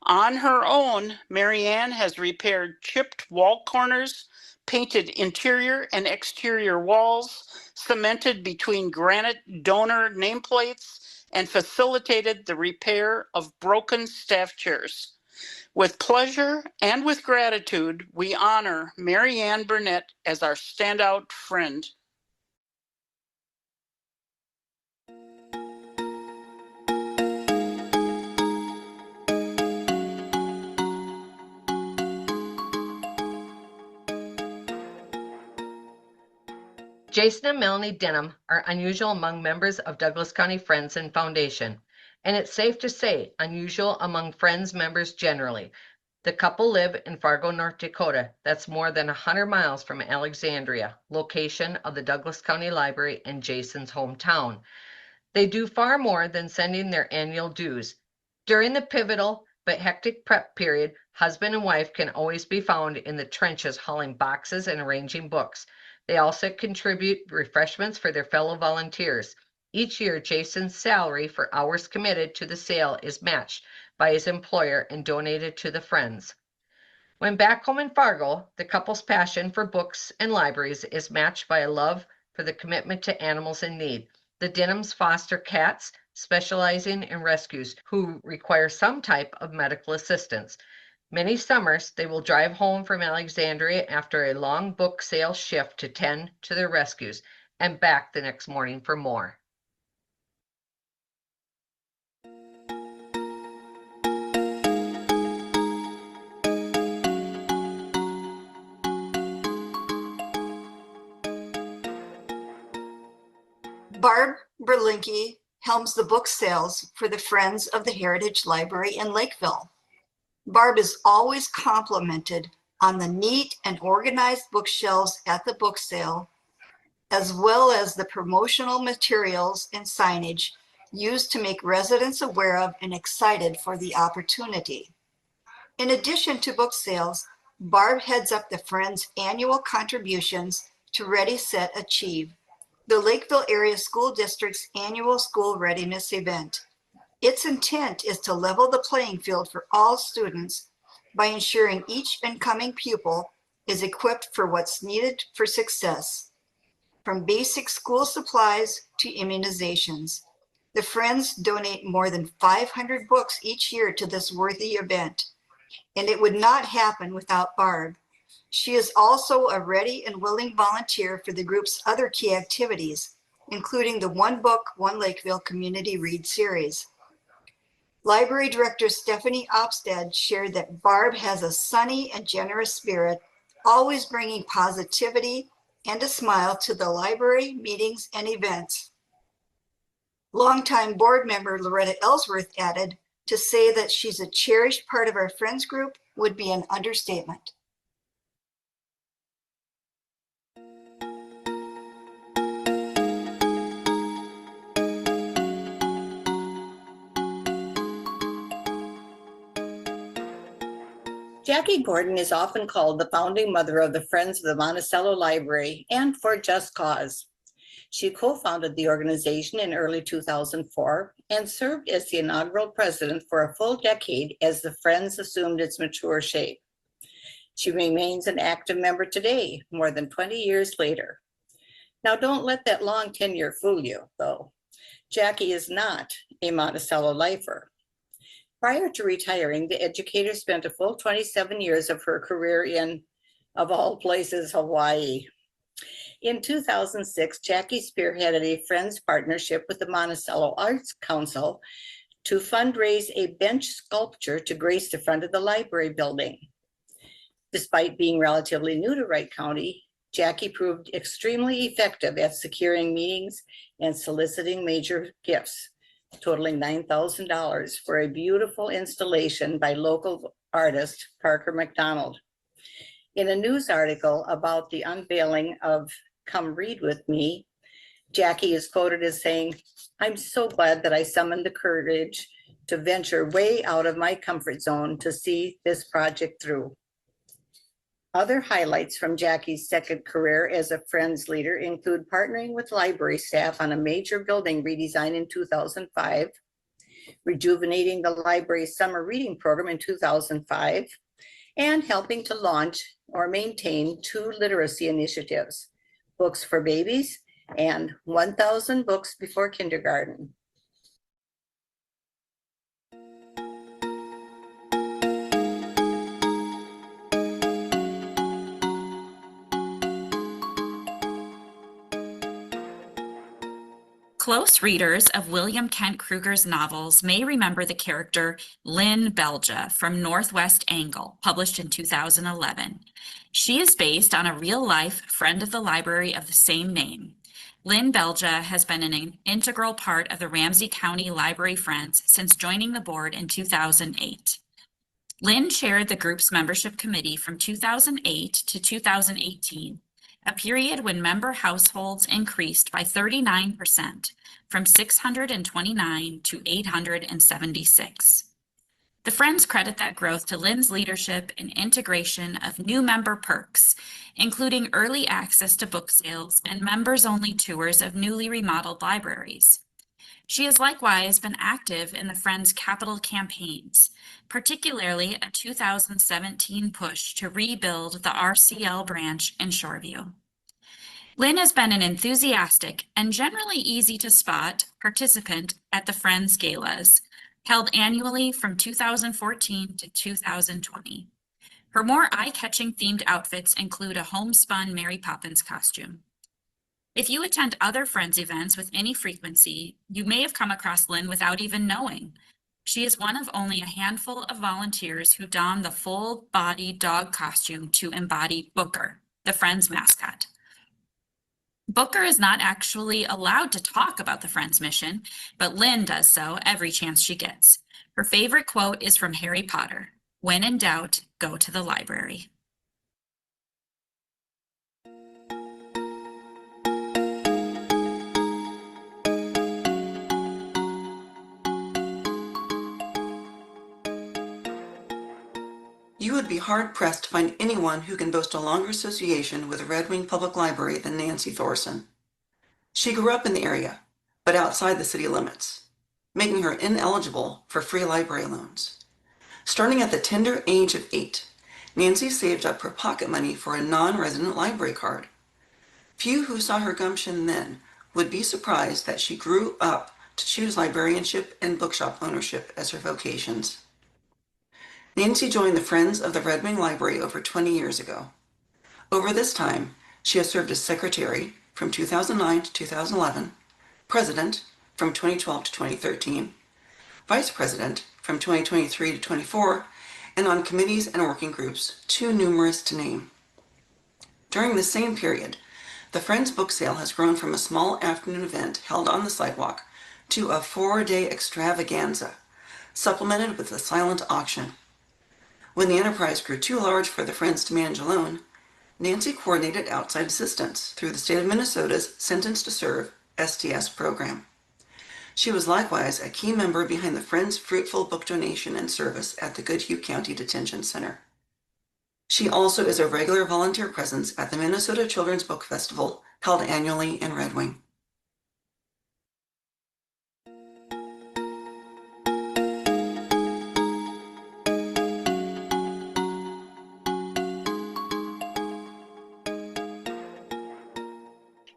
J: On her own, Marianne has repaired chipped wall corners, painted interior and exterior walls, cemented between granite donor nameplates, and facilitated the repair of broken staff chairs. With pleasure and with gratitude, we honor Marianne Burnett as our standout friend.
K: Jason and Melanie Denham are unusual among members of Douglas County Friends and Foundation, and it's safe to say unusual among Friends members generally. The couple live in Fargo, North Dakota. That's more than 100 miles from Alexandria, location of the Douglas County Library and Jason's hometown. They do far more than sending their annual dues. During the pivotal but hectic prep period, husband and wife can always be found in the trenches hauling boxes and arranging books. They also contribute refreshments for their fellow volunteers. Each year, Jason's salary for hours committed to the sale is matched by his employer and donated to the Friends. When back home in Fargo, the couple's passion for books and libraries is matched by a love for the commitment to animals in need. The Denhams foster cats, specializing in rescues who require some type of medical assistance. Many summers, they will drive home from Alexandria after a long book sale shift to tend to their rescues and back the next morning for more.
A: Barb Berlinke helms the book sales for the Friends of the Heritage Library in Lakeville. Barb is always complimented on the neat and organized bookshelves at the book sale, as well as the promotional materials and signage used to make residents aware of and excited for the opportunity. In addition to book sales, Barb heads up the Friends' annual contributions to Ready, Set, Achieve, the Lakeville Area School District's annual school readiness event. Its intent is to level the playing field for all students by ensuring each incoming pupil is equipped for what's needed for success, from basic school supplies to immunizations. The Friends donate more than 500 books each year to this worthy event, and it would not happen without Barb. She is also a ready and willing volunteer for the group's other key activities, including the One Book, One Lakeville Community Read series. Library Director Stephanie Opstad shared that Barb has a sunny and generous spirit, always bringing positivity and a smile to the library, meetings, and events. Longtime board member Loretta Ellsworth added, to say that she's a cherished part of our Friends group would be an understatement.
L: Jackie Gordon is often called the founding mother of the Friends of the Monticello Library, and for just cause. She co-founded the organization in early 2004 and served as the inaugural president for a full decade as the Friends assumed its mature shape. She remains an active member today, more than 20 years later. Now, don't let that long tenure fool you, though. Jackie is not a Monticello lifer. Prior to retiring, the educator spent a full 27 years of her career in, of all places, Hawaii. In 2006, Jackie spearheaded a Friends partnership with the Monticello Arts Council to fundraise a bench sculpture to grace the front of the library building. Despite being relatively new to Wright County, Jackie proved extremely effective at securing meetings and soliciting major gifts, totaling $9,000 for a beautiful installation by local artist Parker McDonald. In a news article about the unveiling of Come Read With Me, Jackie is quoted as saying, "I'm so glad that I summoned the courage to venture way out of my comfort zone to see this project through." Other highlights from Jackie's second career as a Friends leader include partnering with library staff on a major building redesign in 2005, rejuvenating the library's summer reading program in 2005, and helping to launch or maintain 2 literacy initiatives, Books for Babies and 1,000 Books Before Kindergarten.
M: Close readers of William Kent Kruger's novels may remember the character Lynn Belja from Northwest Angle, published in 2011. She is based on a real-life friend of the library of the same name. Lynn Belja has been an integral part of the Ramsey County Library Friends since joining the board in 2008. Lynn chaired the group's membership committee from 2008 to 2018, a period when member households increased by 39%, from 629 to 876. The Friends credit that growth to Lynn's leadership and integration of new member perks, including early access to book sales and members-only tours of newly remodeled libraries. She has likewise been active in the Friends' capital campaigns, particularly a 2017 push to rebuild the RCL branch in Shoreview. Lynn has been an enthusiastic and generally easy to spot participant at the Friends Galas, held annually from 2014 to 2020. Her more eye-catching themed outfits include a homespun Mary Poppins costume. If you attend other Friends events with any frequency, you may have come across Lynn without even knowing. She is one of only a handful of volunteers who don the full-body dog costume to embody Booker, the Friends mascot. Booker is not actually allowed to talk about the Friends mission, but Lynn does so every chance she gets. Her favorite quote is from Harry Potter: "When in doubt, go to the library."
N: You would be hard-pressed to find anyone who can boast a longer association with the Red Wing Public Library than Nancy Thorson. She grew up in the area, but outside the city limits, making her ineligible for free library loans. Starting at the tender age of 8, Nancy saved up her pocket money for a non-resident library card. Few who saw her gumption then would be surprised that she grew up to choose librarianship and bookshop ownership as her vocations. Nancy joined the Friends of the Red Wing Library over 20 years ago. Over this time, she has served as secretary from 2009 to 2011, president from 2012 to 2013, vice president from 2023 to 24, and on committees and working groups, too numerous to name. During the same period, the Friends book sale has grown from a small afternoon event held on the sidewalk to a 4-day extravaganza, supplemented with a silent auction. When the enterprise grew too large for the Friends to manage alone, Nancy coordinated outside assistance through the state of Minnesota's Sentence to Serve STS program. She was likewise a key member behind the Friends' fruitful book donation and service at the Goodhue County Detention Center. She also is a regular volunteer presence at the Minnesota Children's Book Festival, held annually in Red Wing.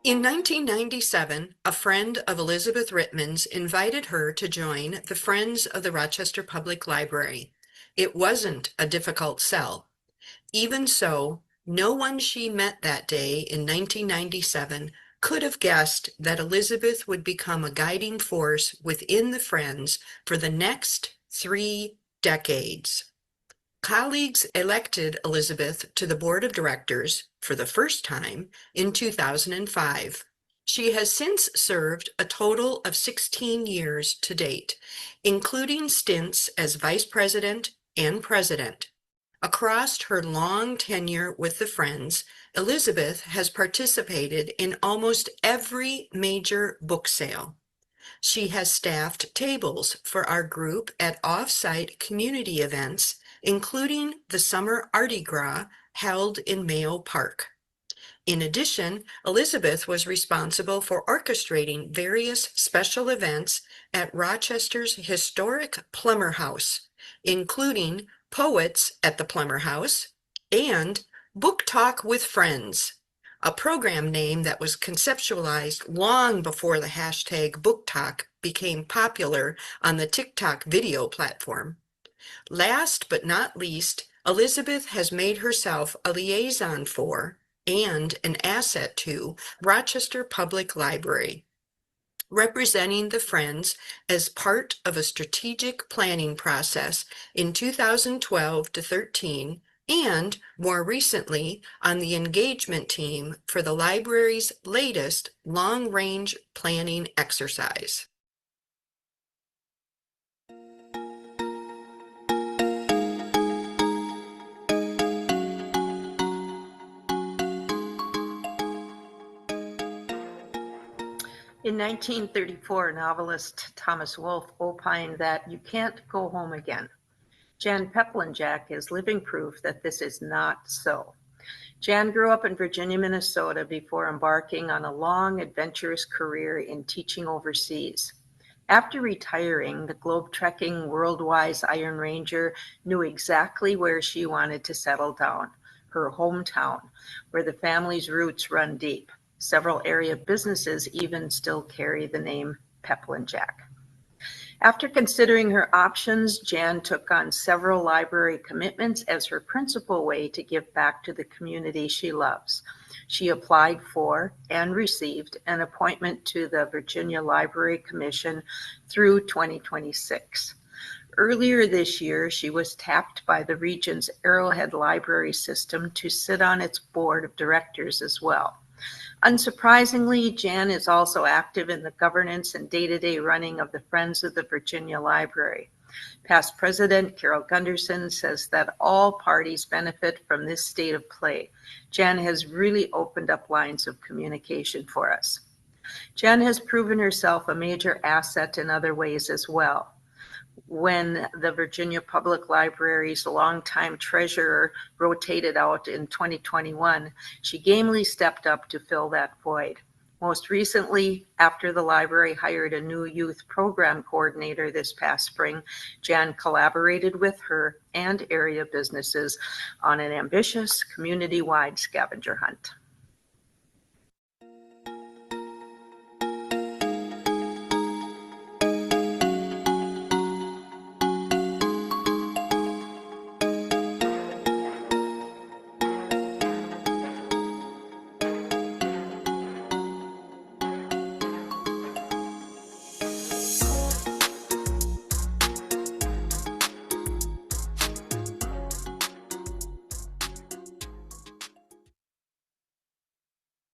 O: In 1997, a friend of Elizabeth Rittman's invited her to join the Friends of the Rochester Public Library. It wasn't a difficult sell. Even so, no one she met that day in 1997 could have guessed that Elizabeth would become a guiding force within the Friends for the next 3 decades. Colleagues elected Elizabeth to the board of directors for the first time in 2005. She has since served a total of 16 years to date, including stints as vice president and president. Across her long tenure with the Friends, Elizabeth has participated in almost every major book sale. She has staffed tables for our group at off-site community events, including the Summer Mardi Gras held in Mayo Park. In addition, Elizabeth was responsible for orchestrating various special events at Rochester's historic Plummer House, including Poets at the Plummer House and Book Talk with Friends, a program name that was conceptualized long before the hashtag Book Talk became popular on the TikTok video platform. Last but not least, Elizabeth has made herself a liaison for and an asset to Rochester Public Library, representing the Friends as part of a strategic planning process in 2012 to 13, and more recently on the engagement team for the library's latest long-range planning exercise.
P: In 1934, novelist Thomas Wolfe opined that you can't go home again. Jan Peplinjack is living proof that this is not so. Jan grew up in Virginia, Minnesota before embarking on a long, adventurous career in teaching overseas. After retiring, the globe-trekking, world-wise Iron Ranger knew exactly where she wanted to settle down, her hometown, where the family's roots run deep. Several area businesses even still carry the name Peplinjack. After considering her options, Jan took on several library commitments as her principal way to give back to the community she loves. She applied for and received an appointment to the Virginia Library Commission through 2026. Earlier this year, she was tapped by the region's Arrowhead Library System to sit on its board of directors as well. Unsurprisingly, Jan is also active in the governance and day-to-day running of the Friends of the Virginia Library. Past President Carol Gunderson says that all parties benefit from this state of play. Jan has really opened up lines of communication for us. Jan has proven herself a major asset in other ways as well. When the Virginia Public Library's longtime treasurer rotated out in 2021, she gamely stepped up to fill that void. Most recently, after the library hired a new youth program coordinator this past spring, Jan collaborated with her and area businesses on an ambitious community-wide scavenger hunt.